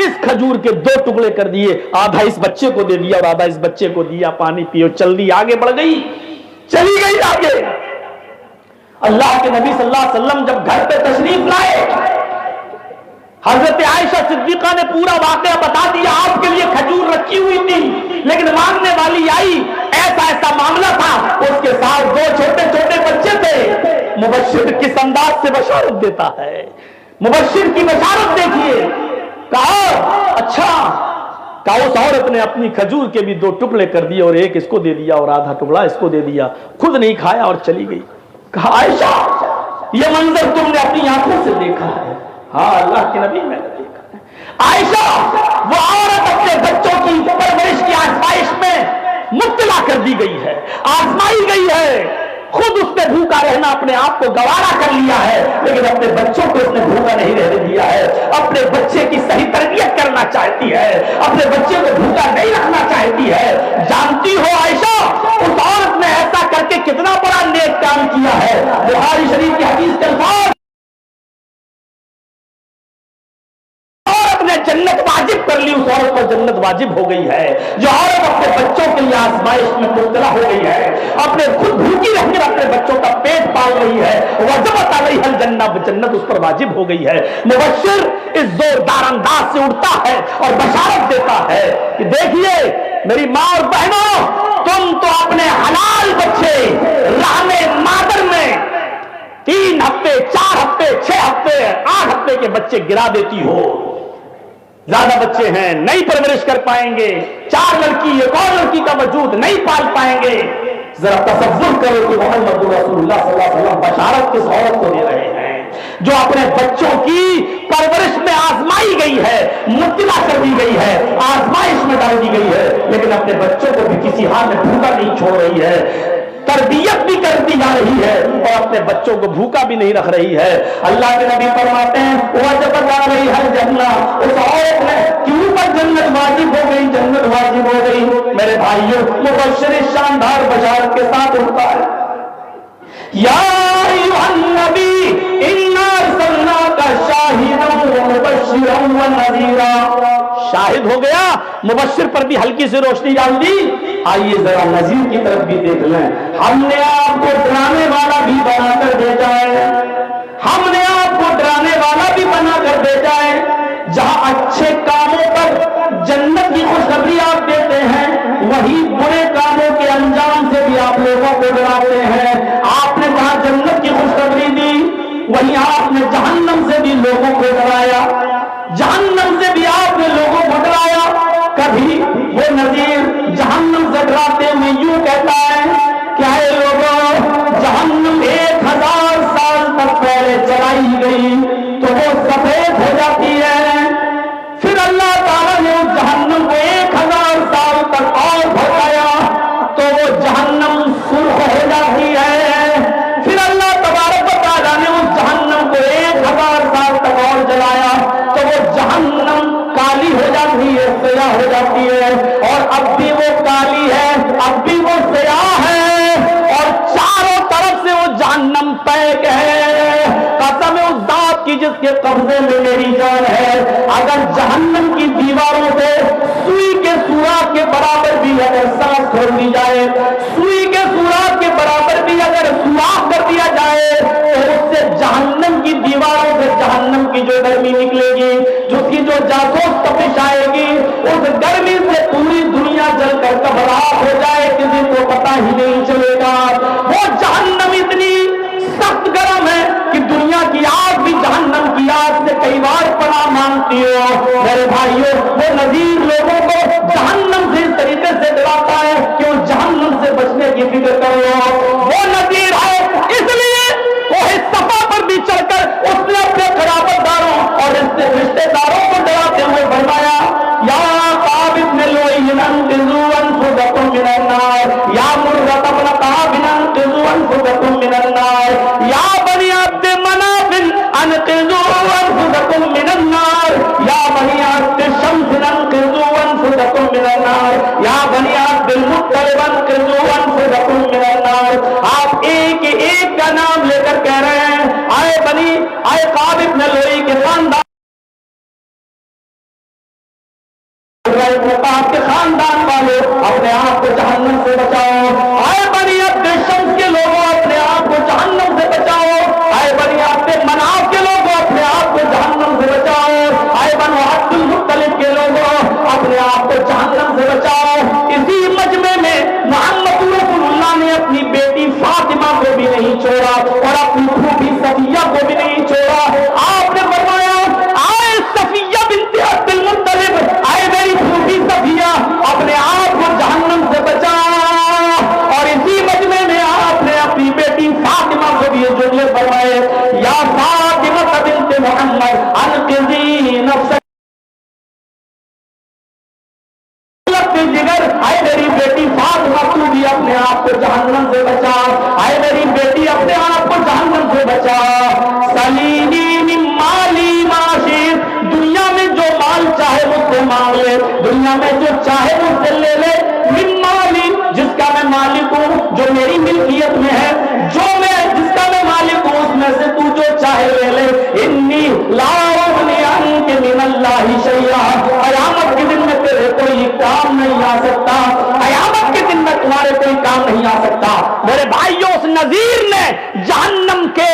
اس کھجور کے 2 ٹکڑے کر دیے، آدھا اس بچے کو دے دیا اور آدھا اس بچے کو دیا. پانی پیو، چل دی، آگے بڑھ گئی، چلی گئی آگے. اللہ کے نبی صلی اللہ علیہ وسلم جب گھر پہ تشریف لائے، حضرت عائشہ صدیقہ نے پورا واقعہ بتا دیا. آپ کے لیے کھجور رکھی ہوئی تھی لیکن مانگنے والی آئی، ایسا معاملہ تھا. اس کے ساتھ 2 چھوٹے چھوٹے بچے تھے. مبشر کس انداز سے بشارت دیتا ہے، مبشر کی بشارت دیکھیے. کہا اچھا، کہا اس عورت نے اپنی کھجور کے بھی 2 ٹکڑے کر دیے اور ایک اس کو دے دیا اور آدھا ٹکڑا اس کو دے دیا، خود نہیں کھایا اور چلی گئی. کہا عائشہ یہ منظر تم نے اپنی آنکھوں سے دیکھا ہے؟ ہاں اللہ کے نبی میں نے دیکھا ہے. عائشہ وہ عورت اپنے بچوں کی پرورش کی آزمائش میں مبتلا کر دی گئی ہے، آزمائی گئی ہے. خود اس نے بھوکا رہنا اپنے آپ کو گوارا کر لیا ہے لیکن اپنے بچوں کو اس نے بھوکا نہیں رہنے دیا ہے. اپنے بچے کی صحیح تربیت کرنا چاہتی ہے، اپنے بچے کو بھوکا نہیں رکھنا چاہتی ہے. جانتی ہو عائشہ اس عورت نے ایسا کر کے کتنا بڑا نیک کام کیا ہے. بخاری شریف کی حدیث کے الفاظ، جنت واجب کر لی، اس عورت پر جنت واجب ہو گئی ہے. جو عورت اپنے بچوں کے لیے آزمائش میں مبتلا ہو گئی ہے، اپنے خود بھوکی رہ کر اپنے بچوں کا پیٹ پال رہی ہے، وجبت علیہ الجنہ، جنت اس پر واجب ہو گئی ہے. مبشر اس زوردار انداز سے اٹھتا ہے اور بشارت دیتا ہے کہ دیکھیے میری ماں اور بہنوں، تم تو اپنے حلال بچے رحمِ مادر میں 3 ہفتے 4 ہفتے 6 ہفتے 8 ہفتے کے بچے گرا دیتی ہو. زیادہ بچے ہیں نہیں پرورش کر پائیں گے، 4 لڑکی ایک اور لڑکی کا وجود نہیں پال پائیں گے. ذرا تصور کرو کہ محمد رسول اللہ صلی اللہ علیہ وسلم بشارت کس عورت کو دے رہے ہیں جو اپنے بچوں کی پرورش میں آزمائی گئی ہے، مبتلا کر دی گئی ہے، آزمائش میں ڈال دی گئی ہے، لیکن اپنے بچوں کو بھی کسی حال میں بھوکا نہیں چھوڑ رہی ہے، تربیت بھی کرتی جا رہی ہے اور اپنے بچوں کو بھوکا بھی نہیں رکھ رہی ہے. اللہ کے نبی فرماتے ہیں وجبت علیہ الجنہ، اس عورت نے کیوں پر جنت واجب ہو گئی، جنت واجب ہو گئی. میرے بھائیوں مبشر شاندار بشارت کے ساتھ اٹھتا ہے، یا ایھا النبی انا ارسلناک شاہدا ومبشرا ونذیرا. شاہد ہو گیا، مبشر پر بھی ہلکی سی روشنی ڈال دی. آئیے ذرا نذیر کی طرف بھی دیکھ لیں. ہم نے آپ کو ڈرانے والا بھی بنا کر بھیجا ہے, ہم نے آپ کو ڈرانے والا بھی بنا کر بھیجا ہے. جہاں اچھے کاموں پر جنت کی خوشخبری آپ دیتے ہیں, وہی برے کاموں کے انجام سے بھی آپ لوگوں کو ڈراتے ہیں. آپ نے جہاں جنت کی خوشخبری دی, وہیں آپ نے جہنم سے بھی لوگوں کو ڈرایا, جہنم سے بھی آپ نے لوگوں کو ڈرایا. کبھی وہ نذیر جہنم سے ڈراتے ہوئے یوں کہتا ہے کہ اے لوگوں, جہنم 1000 سال تک پہلے جلائی گئی تو وہ سفید ہو جاتی ہے, پھر اللہ تعالیٰ نے اس جہنم کو 1000 سال تک اور بھڑکایا تو وہ جہنم سرخ ہو جاتی ہے, پھر اللہ تبارک و تعالیٰ نے اس جہنم کو 1000 سال تک اور جلایا تو وہ جہنم کالی ہو جاتی ہے, سیاہ ہو جاتی ہے. اور اب بھی وہ کالی ہے, اب بھی وہ سیاہ ہے, اور چاروں طرف سے وہ جہنم پیک ہے. قسم ہے اس ذات کی جس کے قبضے میں میری جان ہے, اگر جہنم کی دیواروں سے سوئی کے سوراخ کے برابر بھی اگر سانس کھول دی جائے, سوئی کے سوراخ کے برابر بھی اگر سوراخ کر دیا جائے تو اس سے جہنم کی دیواروں سے جہنم کی جو گرمی نکلے گی, جس کی جو جاسوس تپش آئے گی, اس گرمی سے پوری دنیا جل کر گھبراہٹ ہو جائے, کسی کو پتہ ہی نہیں چلے گا. وہ جہنم اتنی سخت گرم ہے کہ دنیا کی آگ بھی جہنم کی آگ سے کئی بار پناہ مانگتی ہو. میرے بھائیوں, وہ نذیر لوگوں کو جہنم سے اس طریقے سے ڈراتا ہے کہ وہ جہنم سے بچنے کی فکر کرو. وہ نذیر ہے, اس لیے کوہ صفا پر بھی چڑھ کر اس نے اپنے قرابت داروں اور رشتے داروں کو ڈراتے ہوئے فرمایا, یا کعب ابن لؤی انقذوا انفسکم من النار, یا مرۃ ابن کعب انقذوا انفسکم من النار, یا بنی عبد مناف انقذوا انفسکم من النار, یا بنی عبد شمس انقذوا انفسکم من النار, یا بنی عبد المطلب انقذوا انفسکم من النار. آپ ایک ایک کا نام لے کر کہہ رہے ہیں, آئے کعب ابن لؤی کے خاندان, آپ کے خاندان والوں اپنے آپ کو جہنم سے بچاؤ. آئے بنی عبد شمس کے لوگوں اپنے آپ کو جہنم سے بچاؤ. آئے بنی عبد مناف کے لوگوں اپنے آپ کو جہنم سے بچاؤ. آئے بنو عبد المطلب کے لوگوں اپنے آپ کو جہنم سے بچاؤ. اسی مجمع میں محمد رسول اللہ نے اپنی بیٹی فاطمہ کو بھی نہیں چھوڑا اور اپنی پھوپھی صفیہ کو بھی نہیں چھوڑا. آپ نے فرمایا, آئے صفیہ بنت عبد المطلب, آئے میری پھوپھی صفیہ, اپنے آپ کو جہنم سے بچا. اور اسی مجمع میں آپ نے اپنی بیٹی فاطمہ کو بھی یہ جملے فرمائے, یا فاطمہ بنت محمد انقذی نفسک, جگر, آئے میری بیٹی فاطمہ تو بھی اپنے آپ کو جہنم سے بچا. آئے میری بیٹی اپنے آپ کو جہنم سے بچا. سلینی من مالی ما شئت, دنیا میں جو مال چاہے مجھ سے مانگ لے, دنیا میں جو چاہے مجھ سے لے لے. من مالی, جس کا میں مالک ہوں, جو میری ملکیت میں ہے, جو میں جس کا میں مالک ہوں, اس میں سے تو جو چاہے لے لے. انی لا اغنی عنک من اللہ شیئا, قیامت کے دن میں تیرے کوئی کام نہیں آ سکتا, قیامت کے دن میں تمہارے کوئی کام نہیں آ سکتا. میرے بھائیوں, اس نذیر نے جہنم کے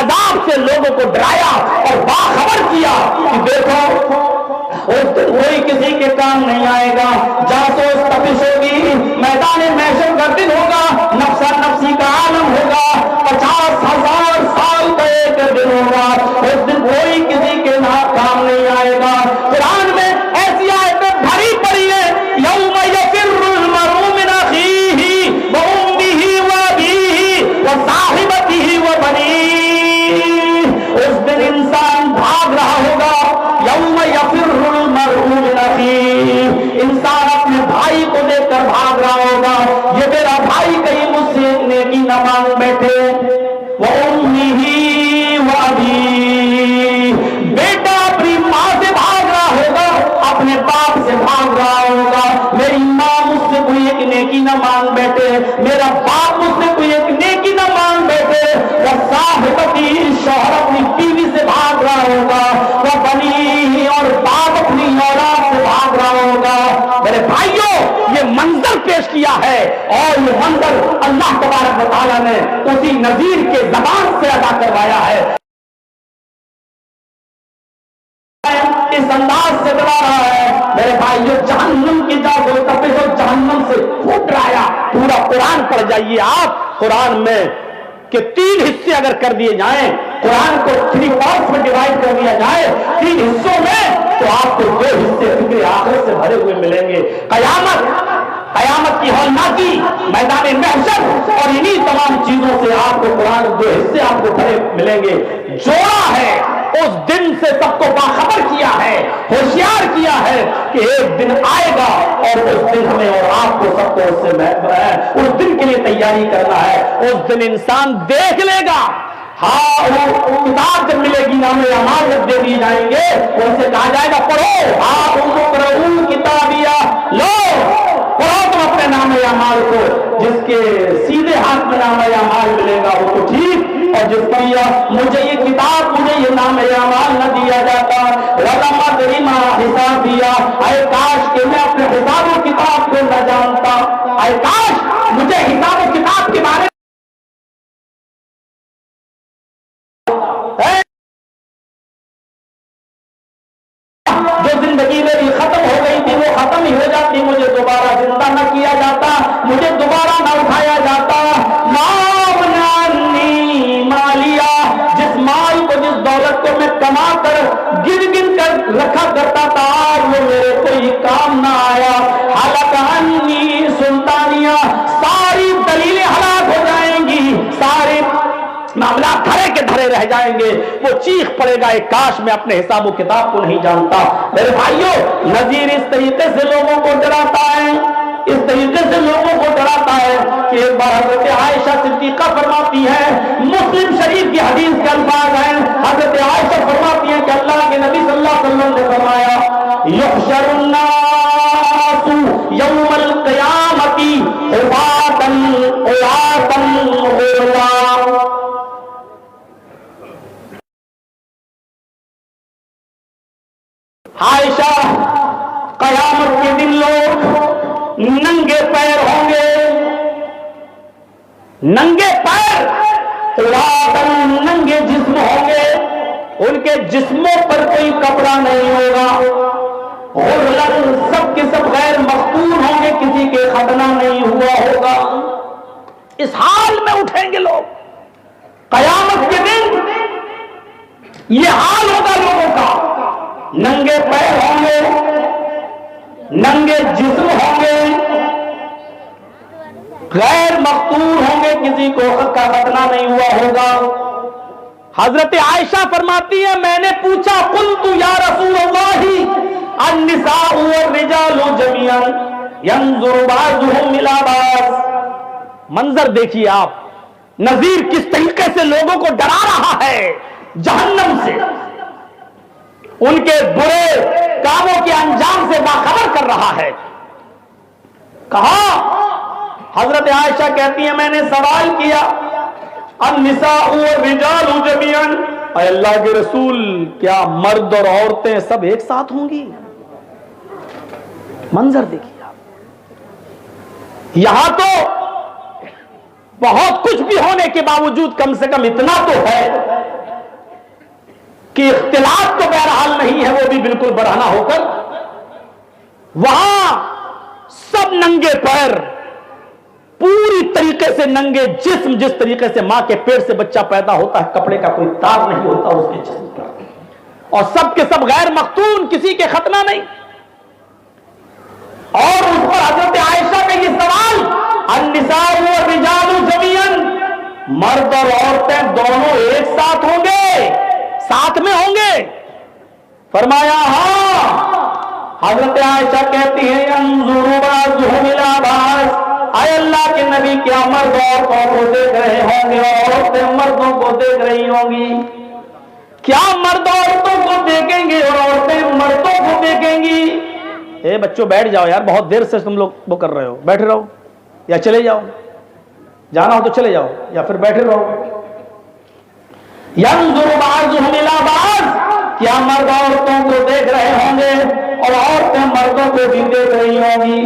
عذاب سے لوگوں کو ڈرایا اور باخبر کیا کہ دیکھو اس دن کوئی کسی کے کام نہیں آئے گا. جاسوس تپش ہوگی, میدان محشر کا دن ہوگا, نفسا نفسی کا عالم ہوگا, 50,000 سال کا ایک دن ہوگا. اس دن کوئی کسی کے کام نہیں آئے گا. قرآن میں ایسی آیتیں بھری پڑی ہے, یوم یفر المرء من اخیہ وامہ وابیہ وصاحبتہ وبنیہ. اس دن انسان بھاگ رہا ہوگا. یوم یفر المرء من اخیہ, انسان اپنے بھائی کو دیکھ کر بھاگ رہا ہوگا. یہ میرا بھائی کہیں مجھ سے نیکی نہ مانگ بیٹھے. وامہ وابیہ, بیٹا اپنی ماں سے بھاگ رہا ہوگا, اپنے باپ سے بھاگ رہا ہوگا. میری ماں مجھ سے کوئی ایک نیکی نہ مانگ بیٹھے, میرا باپ مجھ سے کوئی ایک نیکی نہ مانگ بیٹھے. وہ صاحبتی, شوہر اپنی بیوی سے بھاگ رہا ہوگا. وہ بنی, اور باپ اپنی اولاد سے بھاگ رہا ہوگا. میرے بھائیوں, یہ منظر پیش کیا ہے، اور یہ منظر اللہ تبارک و تعالیٰ نے اسی نذیر کے زبان سے ادا کروایا ہے، اس انداز سے ڈرا رہا ہے۔ میرے بھائیو، جہنم کی تپش اور جہنم سے پھوٹ رہا، پورا قرآن پڑھ جائیے آپ، قرآن میں کہ 3 حصے اگر کر دیے جائیں، قرآن کو 3 پارٹس میں ڈیوائڈ کر دیا جائے 3 حصوں میں، تو آپ کو 2 حصے فکر آخرت سے بھرے ہوئے ملیں گے۔ قیامت کی ہولناکی، میدان محشر اور انہی تمام چیزوں سے آپ کو قرآن 2 حصے آپ کو بھرے ملیں گے۔ جوڑا ہے، اس دن سے سب کو باخبر کیا ہے، ہوشیار کیا ہے کہ ایک دن آئے گا اور اس دن ہمیں اور آپ کو سب کو اس دن کے لیے تیاری کرنا ہے۔ اس دن انسان دیکھ لے گا، ہاں وہ کتاب جب ملے گی، نام اعمال جب دے دیے جائیں گے، ان سے کہا جائے گا پڑھو، ہاں کتابیہ، لو پڑھو تم اپنے نام اعمال کو، جس کے سیدھے ہاتھ میں نام اعمال ملے گا وہ تو ٹھیک، اور جس کو مجھے یہ کتاب، مجھے یہ نام اعمال نہ دیا جاتا، وَلَمْ أَدْرِ مَا حِسَابِيَهْ، اے کاش کہ میں اپنے حساب و کتاب کو نہ جانتا، اے کاش مجھے حساب و کتاب کے بارے جو زندگی میری ختم ہو گئی تھی وہ ختم ہی ہو جاتی، مجھے دوبارہ زندہ نہ کیا جاتا، مجھے دوبارہ نہ اٹھایا جاتا۔ مالیا، جس مال کو، جس دولت کو میں کما کر گن کر رکھا کرتا تھا، وہ میرے کوئی کام نہ آیا۔ حالت انی سلطانیہ، ساری دلیلیں ہلاک ہو جائیں گی، سارے معاملات دھرے کے دھرے رہ جائیں گے۔ وہ چیخ پڑے گا، ایک کاش میں اپنے حساب و کتاب کو نہیں جانتا۔ میرے بھائیوں، نذیر اس طریقے سے لوگوں کو ڈراتا ہے، اس طریقے سے لوگوں کو ڈراتا ہے کہ ایک بار حضرت عائشہ صدیقہ فرماتی ہے، مسلم شریف کی حدیث کے الفاظ ہیں، حضرت عائشہ فرماتی ہیں کہ اللہ کے نبی صلی اللہ علیہ وسلم نے فرمایا، یحشر الناس یوم القیامۃ حفاۃ عراۃ غرلا۔ عائشہ، قیامت کے دن لوگ ننگے پیر ہوں گے، ننگے پیر، ننگے جسم ہوں گے، ان کے جسموں پر کوئی کپڑا نہیں ہوگا، غرلن، سب کے سب غیر مختون ہوں گے، کسی کے ختنہ نہیں ہوا ہوگا۔ اس حال میں اٹھیں گے لوگ قیامت کے دن، یہ حال ہوگا لوگوں کا، ننگے پیر ہوں گے، ننگے جسم ہوں گے، غیر مختون ہوں گے، کسی کو حق کا ختنہ نہیں ہوا ہوگا۔ حضرت عائشہ فرماتی ہے، میں نے پوچھا، قلت یا رسول اللہ النساء والرجال جميعا ينظر بعضهم الى بعض۔ منظر دیکھیے آپ، نذیر کس طریقے سے لوگوں کو ڈرا رہا ہے جہنم سے، ان کے برے کاموں کے انجام سے باخبر کر رہا ہے۔ کہا، حضرت عائشہ کہتی ہیں، میں نے سوال کیا، النساء والرجال جميعا، اے اللہ کے رسول، کیا مرد اور عورتیں سب ایک ساتھ ہوں گی؟ منظر دیکھیے آپ، یہاں تو بہت کچھ بھی ہونے کے باوجود کم سے کم اتنا تو ہے کہ اختلاف تو بہرحال نہیں ہے، وہ بھی بالکل برہنہ ہو کر، وہاں سب ننگے پیر، پوری طریقے سے ننگے جسم، جس طریقے سے ماں کے پیٹ سے بچہ پیدا ہوتا ہے، کپڑے کا کوئی تار نہیں ہوتا اس کے جسم پر، اور سب کے سب غیر مختون، کسی کے ختنہ نہیں۔ اور اس پر حضرت عائشہ کا یہ سوال، النساء والرجال جميعا، مرد اور عورتیں دونوں ایک ساتھ ہوں گے، ساتھ میں ہوں گے؟ فرمایا ہاں۔ حضرت عائشہ کہتی ہے، انظر بعضهم الى بعض، اے اللہ کے نبی، کیا مرد عورتوں کو دیکھ رہے ہوں گے اور عورتیں مردوں کو دیکھ رہی ہوں گی؟ کیا مرد عورتوں کو دیکھیں گے اور عورتیں مردوں کو دیکھیں گی؟ اے بچوں بیٹھ جاؤ یار، بہت دیر سے تم لوگ وہ کر رہے ہو، بیٹھے رہو یا چلے جاؤ، جانا ہو تو چلے جاؤ یا پھر بیٹھے رہو۔ ینظر بعضهم الى بعض، کیا مرد عورتوں کو دیکھ رہے ہوں گے اور عورتیں مردوں کو بھی دیکھ رہی ہوں گی؟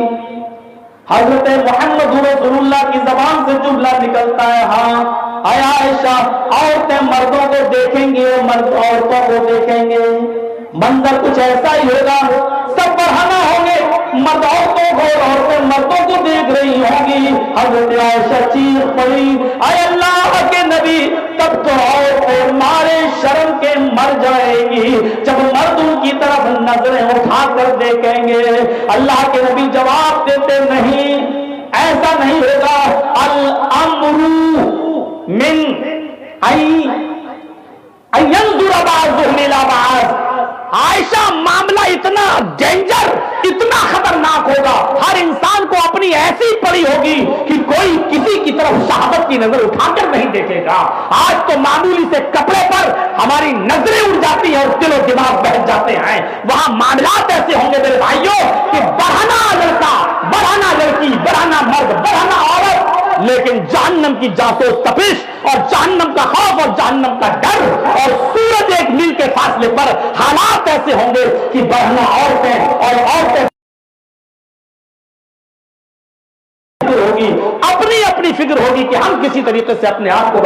حضرت محمد رسول اللہ کی زبان سے جملہ نکلتا ہے، ہاں اے عائشہ، عورتیں مردوں کو دیکھیں گی اور مرد عورتوں کو دیکھیں گے، منظر کچھ ایسا ہی ہوگا، سب برہنہ ہوں گے، مرد عورتوں کو اور عورتیں مردوں کو دیکھ رہی ہوں گی۔ حضرت عائشہ چیخ پڑی، اے اللہ کے نبی، تب تو عورتیں مارے شرم کے مر جائیں گی جب مرد ان کی طرف نظریں اٹھا کر دیکھیں گے۔ اللہ کے نبی جواب دیتے، نہیں ایسا نہیں ہوگا، الامر من اینظر بعضهم الی بعض۔ عائشہ، معاملہ اتنا ڈینجر، اتنا خطرناک ہوگا، ہر انسان کو اپنی ایسی پڑی ہوگی کہ کوئی کسی کی طرف شہوت کی نظر اٹھا کر نہیں دیکھے گا۔ آج تو معمولی سے کپڑے پر ہماری نظریں اڑ جاتی ہیں اور دل و دماغ بہل جاتے ہیں، وہاں معاملات ایسے ہوں گے میرے بھائیوں کہ بڑھانا لڑکا، بڑھانا لڑکی، بڑھانا مرد، بڑھانا عورت، لیکن جہنم کی جاسوس تپش اور جہنم کا خوف اور جہنم کا ڈر اور سورج ایک میل کے فاصلے پر حالات ایسے ہوں گے کہ بڑھنا عورتیں اور عورتیں ہوگی، اپنی اپنی فکر ہوگی کہ ہم کسی طریقے سے اپنے آپ کو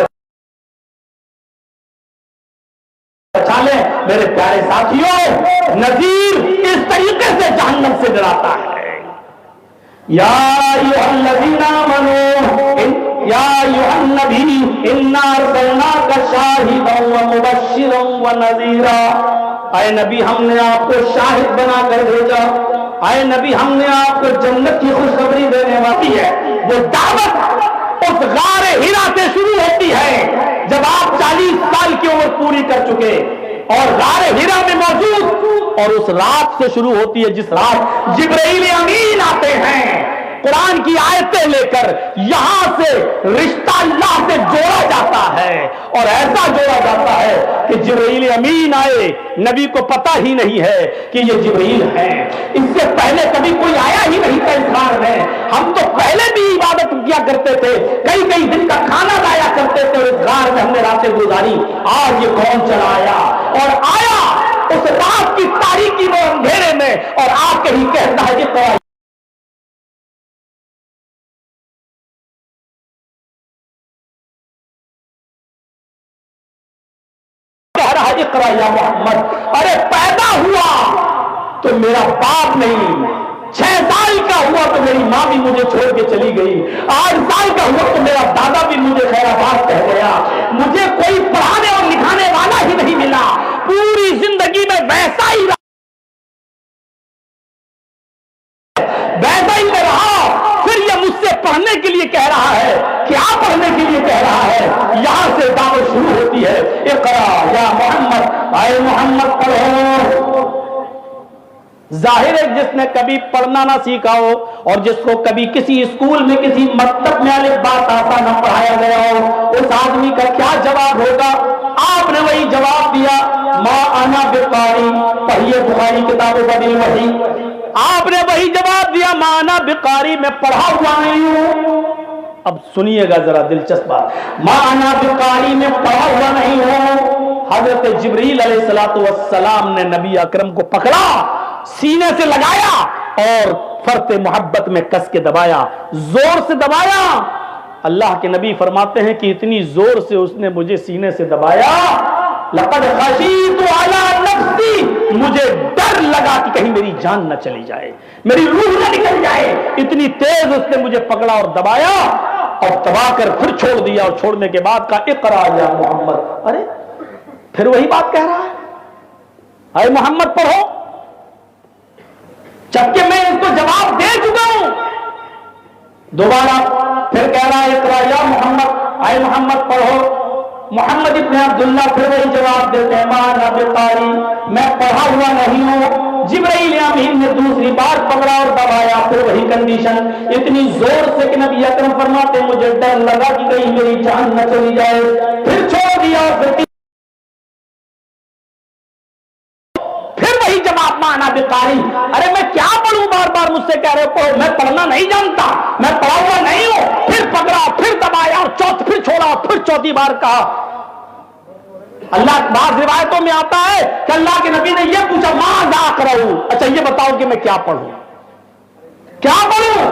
بچا لیں۔ میرے پیارے ساتھیوں، نذیر اس طریقے سے جہنم سے ڈراتا ہے، یا ایھا الذین آمنوا یا ایھا النبی انا ارسلناک شاہدا ومبشرا ونذیرا۔ اے نبی، ہم نے آپ کو شاہد بنا کر بھیجا، اے نبی، ہم نے آپ کو جنت کی خوشخبری دینے والی ہے۔ وہ دعوت اس غار ہرا سے شروع ہوتی ہے جب آپ 40 سال کی عمر پوری کر چکے، اور غار ہرا میں موجود، اور اس رات سے شروع ہوتی ہے جس رات جبرائیل امین آتے ہیں قرآن کی آیتیں لے کر، یہاں سے رشتہ اللہ سے جوڑا جاتا ہے، اور ایسا جوڑا جاتا ہے کہ جبرائیل امین آئے، نبی کو پتہ ہی نہیں ہے کہ یہ جبرائیل ہیں، اس سے پہلے کبھی کوئی آیا ہی نہیں تھا اس غار میں۔ ہم تو پہلے بھی عبادت کیا کرتے تھے، کئی کئی دن کا کھانا لایا کرتے تھے، اور اس غار میں ہم نے راتیں گزاری۔ آج یہ کون چلا آیا، اور آیا اس رات کی تاریکی میں اندھیرے میں، اور آ کے ہی کہتا ہے کہ اقرا یا محمد۔ ارے پیدا ہوا تو میرا باپ نہیں، 6 سال کا ہوا تو میری ماں بھی مجھے چھوڑ کے چلی گئی، 8 سال کا ہوا تو میرا دادا بھی مجھے خیر آباد کہہ گیا، مجھے کوئی پڑھانے اور لکھانے والا ہی نہیں ملا، پوری زندگی میں ویسا ہی میں رہا۔ پھر یہ مجھ سے پڑھنے کے لیے کہہ رہا ہے، کیا پڑھنے کے لیے کہہ رہا ہے؟ یہاں سے دعوت شروع ہوتی ہے، اقرا یا محمد، اے محمد پڑھو۔ ظاہر ہے جس نے کبھی پڑھنا نہ سیکھا ہو، اور جس کو کبھی کسی اسکول میں کسی مکتب میں الف با تا سا نہ پڑھایا گیا ہو، اس آدمی کا کیا جواب ہوگا؟ آپ نے وہی جواب دیا، ما انا بقاری، پڑھیے بخاری کتاب بدل وحی، آپ نے وہی جواب دیا، ما انا بقاری، میں پڑھا ہوا نہیں ہوں۔ اب سنیے گا ذرا دلچسپ بات، ما انا بقاری، میں پڑھا ہوا نہیں ہوں۔ حضرت جبریل علیہ السلام نے نبی اکرم کو پکڑا، سینے سے لگایا اور فرط محبت میں کس کے دبایا، زور سے دبایا۔ اللہ کے نبی فرماتے ہیں کہ اتنی زور سے اس نے مجھے سینے سے دبایا، لقد خشیت علی نفسی، مجھے ڈر لگا کہ کہیں میری جان نہ چلی جائے، میری روح نہ نکل جائے، اتنی تیز اس نے مجھے پکڑا اور دبایا، اور دبا کر پھر چھوڑ دیا، اور چھوڑنے کے بعد کہا اقرا یا محمد۔ ارے پھر وہی بات کہہ رہا ہے، اے محمد پڑھو، جبکہ میں اس کو جواب دے چکا ہوں۔ دوبارہ پھر کہہ رہا ہے اقرا یا محمد، اے محمد پڑھو۔ محمد ابن عبداللہ پھر وہی جواب دیتے ہیں، ما انا بقاری، میں پڑھا ہوا نہیں ہوں۔ جبرائیل امین نے دوسری بار پکڑا اور دبایا، پھر وہی کنڈیشن، اتنی زور سے کہ نبی اکرم فرماتے مجھے ڈر لگا کہ کہیں میری جان نہ چلی جائے، پھر چھوڑ دیا، پھر وہی جواب، ما انا بقاری۔ ارے میں کیا پڑھوں، بار بار مجھ سے کہہ رہے ہو پڑھو، میں پڑھنا نہیں جانتا، میں پڑھا ہوا نہیں ہوں۔ پھر پکڑا، پھر دبایا، پھر چھوڑا، پھر چوتھی بار کہا۔ اللہ بعض روایتوں میں آتا ہے کہ اللہ کے نبی نے یہ پوچھا، ماذا اقرأ، اچھا یہ بتاؤ کہ میں کیا پڑھوں، کیا پڑھوں؟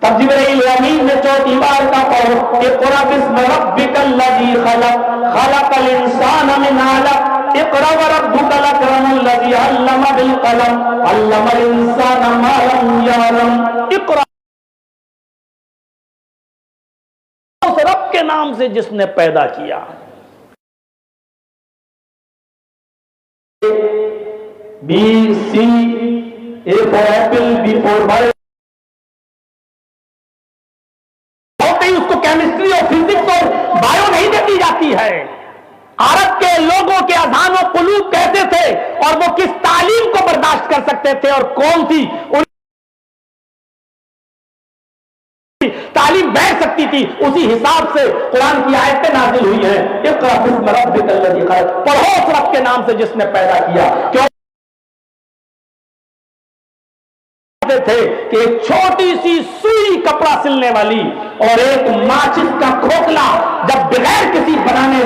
تب جبرائیل امین نے چوتھی بار کا پڑھو اقرأ باسم ربک الذی خلق خلق الانسان من علق اقرأ وربک الاکرم الذی علم بالقلم علم الانسان ما لم یعلم اقرأ اس رب کے نام سے جس نے پیدا کیا. B C A for apple B for ball اس کو کیمسٹری اور فزکس اور بایو نہیں دیتی جاتی ہے. عرب کے لوگوں کے اذہان و قلوب کیسے تھے اور وہ کس تعلیم کو برداشت کر سکتے تھے اور کون سی تعلیم بیٹھ سکتی تھی اسی حساب سے قرآن کی آیتیں نازل ہوئی ہیں. اقرأ باسم ربک الذی خلق پڑھو اس رب کے نام سے جس نے پیدا کیا. کیوں تھے کہ ایک چھوٹی سی سوئی کپڑا سلنے والی اور ایک ماچس کا کھوکھلا جب بغیر کسی بنانے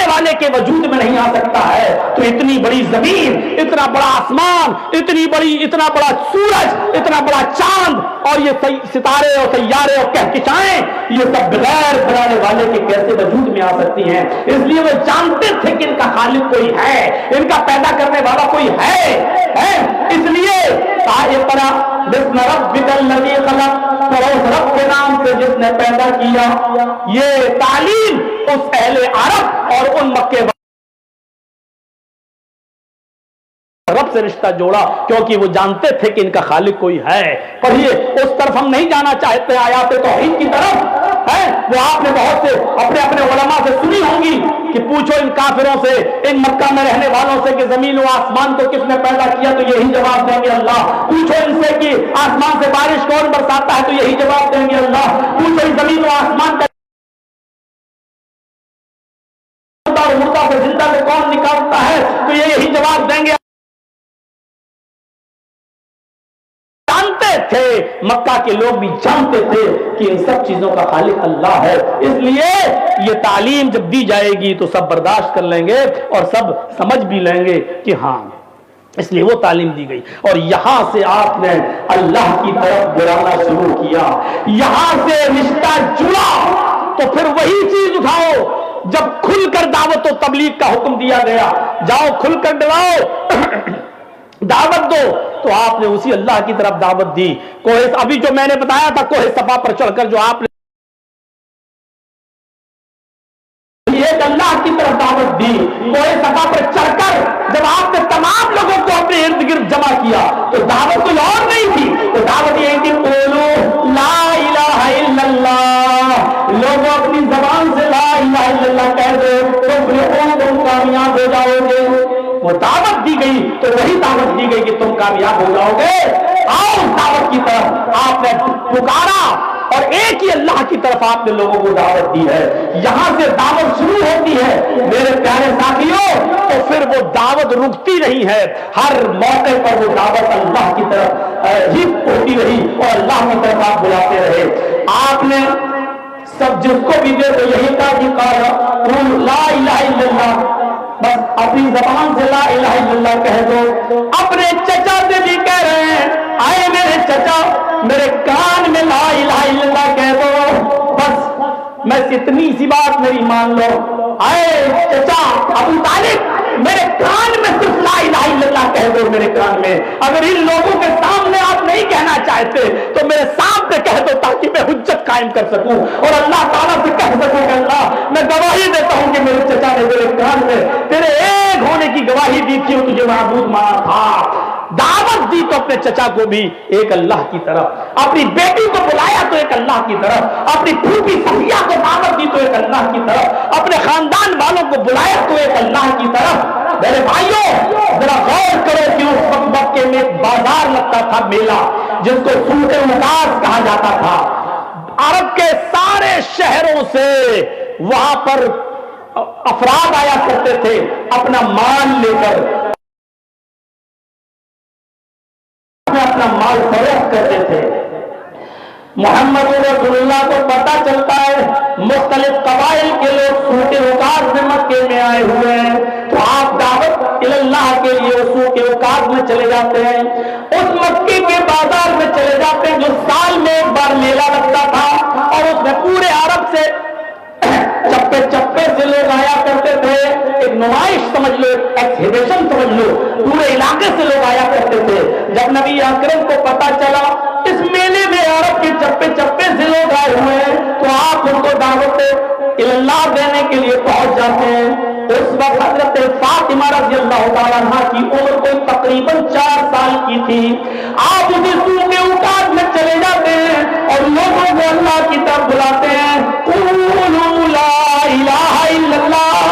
والے کے وجود میں نہیں آ سکتا ہے تو اتنی بڑی زمین, اتنا بڑا آسمان, اتنا بڑا سورج, اتنا بڑا چاند اور یہ ستارے اور سیارے اور کہکشائیں یہ سب بغیر بنانے والے کے کیسے وجود میں آ سکتی ہیں. اس لیے وہ جانتے تھے کہ ان کا خالق کوئی ہے, ان کا پیدا کرنے والا کوئی ہے. اس لیے اقرأ باسم ربک الذی خلق اس رب کے نام سے جس نے پیدا کیا. یہ تعلیم اس اہل عرب اور ان مکے رب سے رشتہ جوڑا کیونکہ وہ جانتے تھے کہ ان کا خالق کوئی ہے. پڑھیے اس طرف ہم نہیں جانا چاہتے آیات توحید کی طرف ہے. وہ آپ نے بہت سے اپنے علماء سے سنی ہوں گی کہ پوچھو ان کافروں سے, ان مکہ میں رہنے والوں سے کہ زمین و آسمان کو کس نے پیدا کیا تو یہی جواب دیں گے اللہ. پوچھو ان سے کہ آسمان سے بارش کون برساتا ہے تو یہی جواب دیں گے اللہ. پوچھو ان زمین و آسمان کا مردہ سے زندہ سے کون نکالتا ہے تو یہی جواب دیں گے. جانتے تھے, مکہ کے لوگ بھی جانتے تھے کہ ان سب چیزوں کا خالق اللہ ہے. اس لیے یہ تعلیم جب دی جائے گی تو سب برداشت کر لیں گے اور سب سمجھ بھی لیں گے کہ ہاں. اس لیے وہ تعلیم دی گئی اور یہاں سے آپ نے اللہ کی طرف بلانا شروع کیا, یہاں سے رشتہ جڑا. تو پھر وہی چیز اٹھاؤ جب کھل کر دعوت و تبلیغ کا حکم دیا گیا, جاؤ کھل کر ڈراؤ دعوت دو, تو آپ نے اسی اللہ کی طرف دعوت دی. ابھی جو میں نے بتایا تھا کوہ صفا پر چڑھ کر جو آپ نے ایک اللہ کی طرف دعوت دی, کوہ صفا پر چڑھ کر جب آپ نے تمام لوگوں کو اپنے ارد گرد جمع کیا تو دعوت کوئی اور نہیں تھی, تو دعوت یہ تھی قولوا لا الہ الا اللہ. لوگوں اپنی زبان سے لا الہ الا اللہ کہہ دو تم کامیاب ہو جاؤ گے. وہ دعوت دی گئی تو وہی دعوت دی گئی کہ تم کامیاب ہو جاؤ گے. آؤ دعوت کی طرف آپ نے پکارا اور ایک ہی اللہ کی طرف آپ نے لوگوں کو دعوت دی ہے. یہاں سے دعوت شروع ہوتی ہے میرے پیارے ساتھیوں, تو پھر وہ دعوت رکتی نہیں ہے. ہر موقع پر وہ دعوت اللہ کی طرف ہی ہوتی رہی اور اللہ کی طرف آپ بلاتے رہے. آپ نے سب جس کو بھی دے تو یہی کہا کہ لا الہ الا اللہ, بس اپنی زبان سے لا الہ الا اللہ کہہ دو. اپنے چچا سے بھی کہہ رہے ہیں آئے میرے چچا میرے کان میں لا الہ الا اللہ کہہ دو, بس میں اتنی سی بات میری مان لو. آئے چچا ابو طالب میرے کان میں صرف لا الہ الا اللہ کہہ دو میرے کان میں. اگر ان لوگوں کے سامنے آپ نہیں کہنا چاہتے تو میرے سامنے کہہ دو تاکہ میں حجت قائم کر سکوں اور اللہ تعالیٰ سے کہہ سکوں کہ اللہ میں گواہی دیتا ہوں کہ میرے چچا نے میرے کان میں تیرے ایک ہونے کی گواہی دی تھی, تجھے معبود مانا تھا. دعوت دی تو اپنے چچا کو بھی ایک اللہ کی طرف, اپنی بیٹی کو بلایا تو ایک اللہ کی طرف, اپنی پھوپھی صفیہ کو دعوت دی تو ایک اللہ کی طرف, اپنے خاندان والوں کو بلایا تو ایک اللہ کی طرف. میرے بھائیوں ذرا غور کرو کہ اس وقت مکے میں ایک بازار لگتا تھا, میلہ, جس کو سوق مقاص کہا جاتا تھا. عرب کے سارے شہروں سے وہاں پر افراد آیا کرتے تھے اپنا مال لے کر, اپنا مال فروخت کرتے تھے. محمد رسول اللہ کو پتا چلتا ہے مختلف قبائل کے لوگ سوق عکاظ میں مکے میں آئے ہوئے ہیں, تو آپ دعوت اللہ کے لیے سوق عکاظ میں چلے جاتے ہیں. جو سال میں ایک بار میلہ لگتا تھا اور اس میں پورے عرب سے چپے چپے سے لوگ آیا کرتے تھے. ایک نمائش سمجھ لو, ایکسیبیشن سمجھ لو, پورے علاقے سے لوگ آیا کرتے تھے. جب نبی اکرم کو پتا چلا اس میلے میں عرب کے چپے چپے سے لوگ آئے ہوئے ہیں تو آپ ان کو دعوت اللہ دینے کے لیے پہنچ جاتے ہیں. اس وقت حضرت فاطمہ رضی اللہ تعالیٰ عنہ کی عمر کوئی تقریباً 4 سال کی تھی. آپ اسی سوق اوقات میں چلے جاتے ہیں اور لوگوں کو اللہ کی طرف بلاتے ہیں. قولوا لا الہ الا اللہ.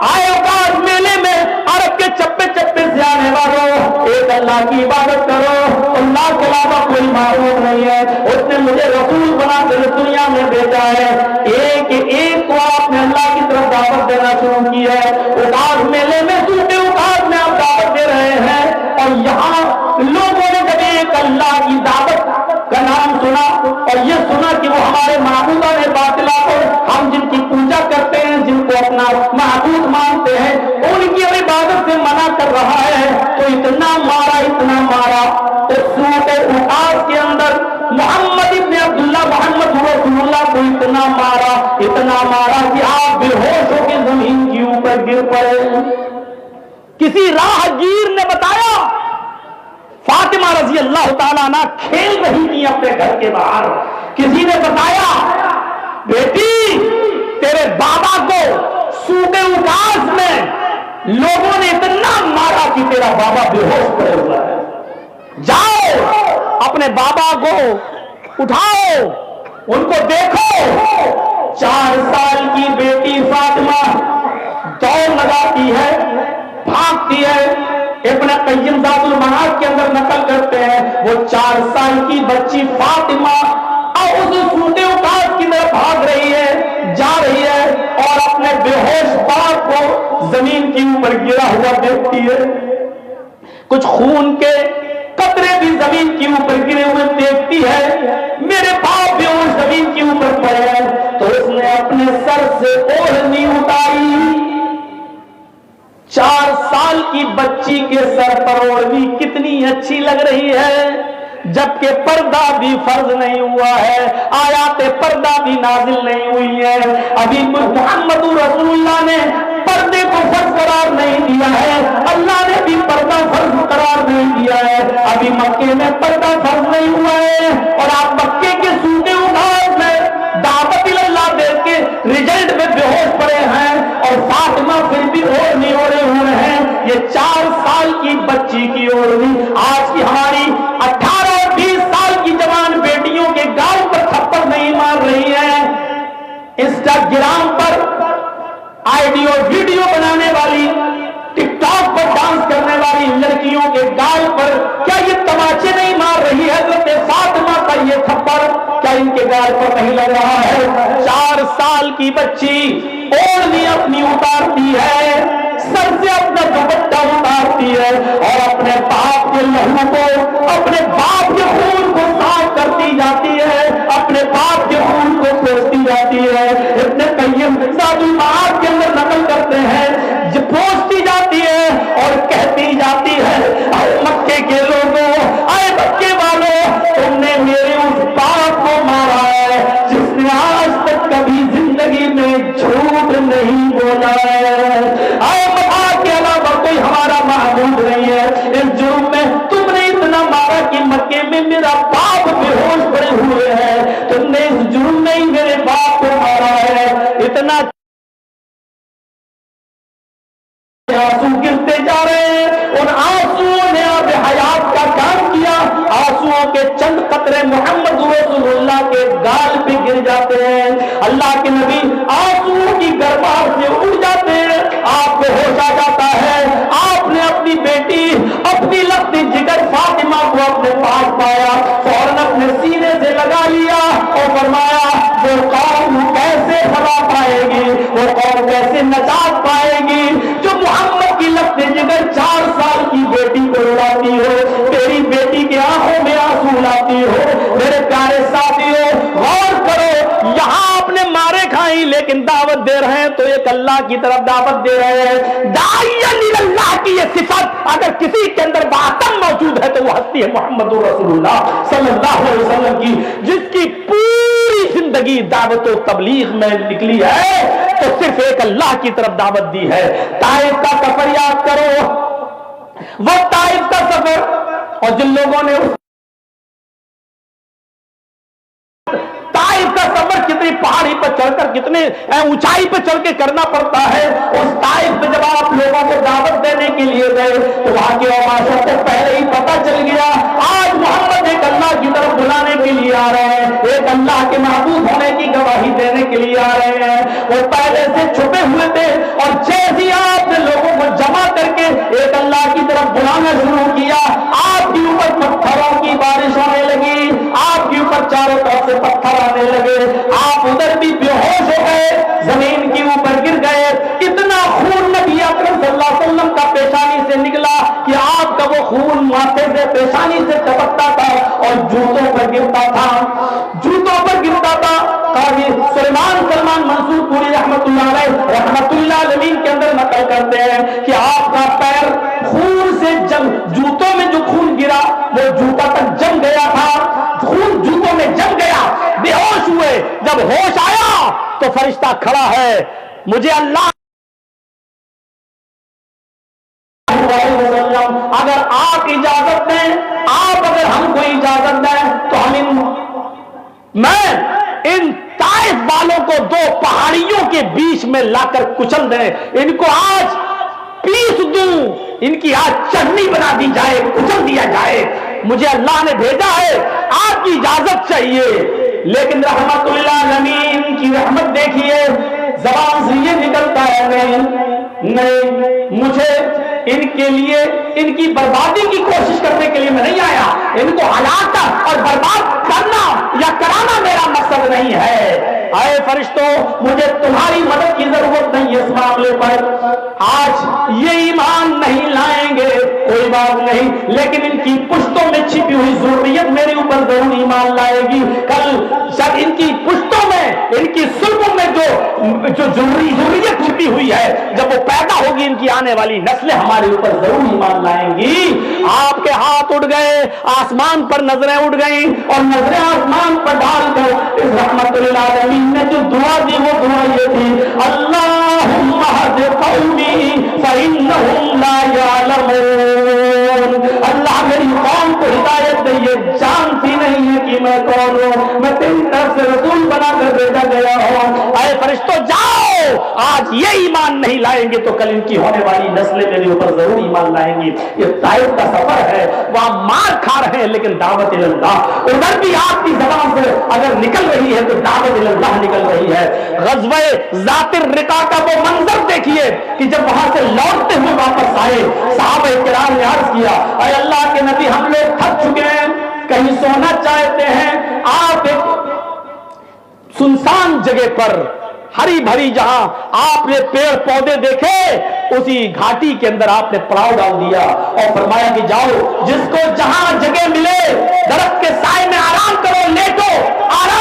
آئے اوقات میلے میں عرب کے چپے چپے سے آنے والوں, ایک اللہ کی عبادت کرو, اللہ کے علاوہ کوئی معبود نہیں ہے. اس نے مجھے رسول بنا کر دنیا میں بھیجا ہے. ایک ایک کو آپ نے اللہ کی طرف دعوت دینا شروع کی ہے. اوقات میلے میں سوٹے اوقات میں آپ دعوت دے رہے ہیں اور یہاں لوگوں نے جب ایک اللہ کی دعوت کا نام سنا اور یہ سنا کہ وہ ہمارے معبودہ نے باطلا کو, ہم جن کی پوجا کرتے ہیں, جن کو اپنا معبود مانتے ہیں, ان کی عبادت سے منع کر رہا ہے, تو اتنا مارا اس سورۃ اوقات کے اندر محمد ابن عبداللہ محمد رسول اللہ کو اتنا مارا کہ آپ بے ہوش ہو کے زمین کے اوپر گر پڑے. کسی راہگیر نے بتایا فاطمہ رضی اللہ تعالیٰ عنہ کھیل رہی تھی اپنے گھر کے باہر. کسی نے بتایا بیٹی تیرے بابا کو سوق اوقات میں لوگوں نے اتنا مارا کہ تیرا بابا بے ہوش پڑے ہوا ہے. جاؤ اپنے بابا کو اٹھاؤ, ان کو دیکھو. 4 سال کی بیٹی فاطمہ دوڑ لگاتی ہے, بھاگتی ہے. ابن قیم ذات المعاد کے اندر نقل کرتے ہیں وہ 4 سال کی بچی فاطمہ اور اس سوتے اوقات کی طرف بھاگ رہی ہے, جا رہی ہے اور اپنے بے ہوش باپ کو زمین کے اوپر گرا ہوا دیکھتی ہے. کچھ خون کے قطرے بھی زمین کے اوپر گرے ہوئے دیکھتی ہے. میرے باپ بے ہوش زمین کے اوپر پڑے ہیں تو اس نے اپنے سر سے اوڑھنی اتاری. 4 سال کی بچی کے سر پر اوڑھنی کتنی اچھی لگ رہی ہے, جبکہ پردہ بھی فرض نہیں ہوا ہے, آیات پردہ بھی نازل نہیں ہوئی ہے. ابھی محمد رسول اللہ نے پردے کو فرض قرار نہیں دیا ہے, اللہ نے بھی پردہ فرض قرار نہیں دیا ہے. ابھی مکے میں پردہ فرض نہیں ہوا ہے اور آپ مکے کے سوتے اوقات میں دعوت اللہ دے کے رزلٹ میں بے ہوش پڑے ہیں اور فاطمہ پھر بھی اوڑھنی اوڑھے ہوئے ہیں. یہ 4 سال کی بچی کی اوڑھنی آج کی ہماری 18 اور 20 سال کی جوان بیٹیوں کے گال پر تھپڑ نہیں مار رہی ہے. انسٹاگرام پر آئیڈیو ویڈیو بنانے والی, ٹک ٹاک پر ڈانس کرنے والی لڑکیوں کے گال پر کیا یہ تماچے نہیں مار رہی ہے؟ حضرت فاطمہ کا یہ تھپڑ کیا ان کے گال پر نہیں لگ رہا ہے؟ 4 سال کی بچی اوڑھنی اپنی اتارتی ہے, سر سے اپنا دوپٹہ اتارتی ہے اور اپنے باپ کے لہو کو, اپنے باپ کے خون کو صاف کرتی جاتی ہے, اپنے باپ کے خون کو پوچھتی جاتی ہے. ابن قیم ذات المعاد کے اندر نقل کرتے ہیں جو پوچھتی جاتی ہے اور کہتی جاتی ہے اے مکے کے لوگوں, اے مکے والوں, تم نے میرے اس باپ کو مارا ہے جس نے آج تک کبھی زندگی میں جھوٹ نہیں بولا ہے. اے وفا کے علاوہ کوئی ہمارا معبود نہیں ہے. اس جرم میں تم نے اتنا مارا کہ مکے میں میرا باپ بے ہوش پڑے ہوئے ہیں, تم نے اس جرم میں ہی میرے باپ کو مارا ہے. اتنا آنسو گرتے جا رہے ہیں, ان آنسوؤں نے آب حیات کا کام کیا. آنسوؤں کے چند قطرے محمد رسول اللہ کے گال پہ گر جاتے ہیں. اللہ کے نبی آنسوؤں کی گرماہٹ سے اڑ جاتے ہیں, آپ کو ہوش آ جاتا ہے. آپ نے اپنی بیٹی, اپنی لگتی جگر فاطمہ کو اپنے پاس پایا, فوراً اپنے سینے سے لگا لیا اور فرمایا وہ قوم کیسے بھلا پائے گی, وہ قوم کیسے نجات پائے گی جو محمد کی لگتے جگر 4 سال کی بیٹی کو رلاتی ہو, تیری بیٹی کے آنکھوں میں آنسو لاتی ہو. میرے پیارے ساتھیوں غور کرو, یہاں آپ نے مارے کھائی لیکن دعوت دے رہے ہیں تو ایک اللہ کی طرف دعوت دے رہے ہیں. داعیہ اللہ کی یہ صفت اگر کسی کے اندر باطن موجود ہے تو وہ ہستی ہے محمد رسول اللہ صلی اللہ علیہ وسلم کی، جس کی پوری زندگی دعوت و تبلیغ میں نکلی ہے تو صرف ایک اللہ کی طرف دعوت دی ہے. طائف کا سفر یاد کرو، وہ طائف کا سفر، اور جن لوگوں نے طائف کا سفر کتنی پہاڑی پر چڑھ کر کتنے اونچائی پہ چڑھ کے کرنا پڑتا ہے، اس طائف پہ جب آپ لوگوں کو دعوت دینے کے لیے گئے تو وہاں کے معاشرے کو پہلے ہی پتہ چل گیا آج محمد ایک اللہ کی طرف بلانے کے لیے آ رہے ہیں، ایک اللہ کے معبود ہونے کی گواہی دینے کے لیے آ رہے ہیں. وہ پہلے سے چھپے ہوئے تھے اور جیسے ہی آپ نے لوگوں کو جمع کر کے ایک اللہ کی طرف بلانا شروع کیا، آپ کے اوپر پتھروں کی بارش ہونے لگی، آپ کے اوپر چاروں طرف سے پتھر آنے لگے، آپ ادھر بھی بے ہوش ہو گئے، زمین کے اوپر گر گئے. اتنا خون نبی اکرم صلی اللہ علیہ وسلم کا پیشانی سے نکلا کہ آپ کا وہ خون ماتھے سے پیشانی سے ٹپکتا تھا اور جوتوں پر گرتا تھا، جوتوں پر گرتا تھا. قاضی سلمان منصور پوری رحمت اللہ علیہ کے اندر نقل کرتے ہیں کہ آپ کا پیر خون سے جوتوں میں جو خون گرا وہ جوتا تک جم گیا تھا، خون جوتوں میں جم گیا، بے ہوش ہوئے. جب ہوش آیا تو فرشتہ کھڑا ہے، مجھے اللہ اگر آپ اجازت دیں، آپ اگر ہم کو اجازت دیں تو میں ان طائف والوں کو دو پہاڑیوں کے بیچ میں لا کر کچل دیں، ان کو آج پیس دوں، ان کی آج چٹنی بنا دی جائے، کچل دیا جائے. مجھے اللہ نے بھیجا ہے، آپ کی اجازت چاہیے. لیکن رحمت اللہ علیہ کی رحمت دیکھیے، زبان سے یہ نکلتا ہے نہیں، مجھے ان کے لیے ان کی بربادی کی کوشش کرنے کے لیے میں نہیں آیا، ان کو ہلاک اور برباد کرنا یا کرانا میرا مقصد نہیں ہے. اے فرشتوں، مجھے تمہاری مدد کی ضرورت نہیں ہے اس معاملے پر. آج یہ ایمان نہیں لائیں گے کوئی بات نہیں، لیکن ان کی پشتوں میں چھپی ہوئی ضروریت میرے اوپر ضرور ایمان لائے گی. کل جب ان کی پشتوں میں، ان کی سلبوں میں جو ضروریت چھپی ہوئی ہے، جب وہ پیدا ہوگی ان کی آنے والی نسلیں ہمارے اوپر ضرور ایمان لائیں گی. آپ کے ہاتھ اٹھ گئے، آسمان پر نظریں اٹھ گئیں اور نظریں آسمان پر ڈال کر اس رحمت للعالمین نے جو دعا دی وہ دعا یہ تھی، اللہم اہد قومی فإنہم لا یعلمون. اللہ میری قوم کو ہدایت دے، یہ جانتی نہیں ہے کہ میں کون ہوں، میں تیری طرف سے رسول بنا کر بھیجا گیا ہوں. اے فرشتوں جاؤ، آج یہ ایمان نہیں لائیں گے تو کل ان کی ہونے والی نسلیں میرے اوپر ضرور ایمان لائیں گی. یہ طائف کا سفر ہے، وہاں مار کھا رہے ہیں لیکن دعوت اللہ ادھر بھی آپ کی زبان سے اگر نکل رہی ہے تو دعوت اللہ نکل رہی ہے. غزوہ ذات الرقاع کا وہ منظر دیکھیے کہ جب وہاں سے لوٹتے ہوئے واپس آئے، صحابہ کرام نے عرض کیا، اے اللہ کے نبی ہم لوگ تھک چکے ہیں، کہیں سونا چاہتے ہیں، آپ ایک سنسان جگہ پر ہری بھری جہاں آپ نے پیڑ پودے دیکھے اسی گھاٹی کے اندر آپ نے پڑاؤ ڈال دیا اور فرمایا کہ جاؤ، جس کو جہاں جگہ ملے درخت کے سائے میں آرام کرو، لیٹو، آرام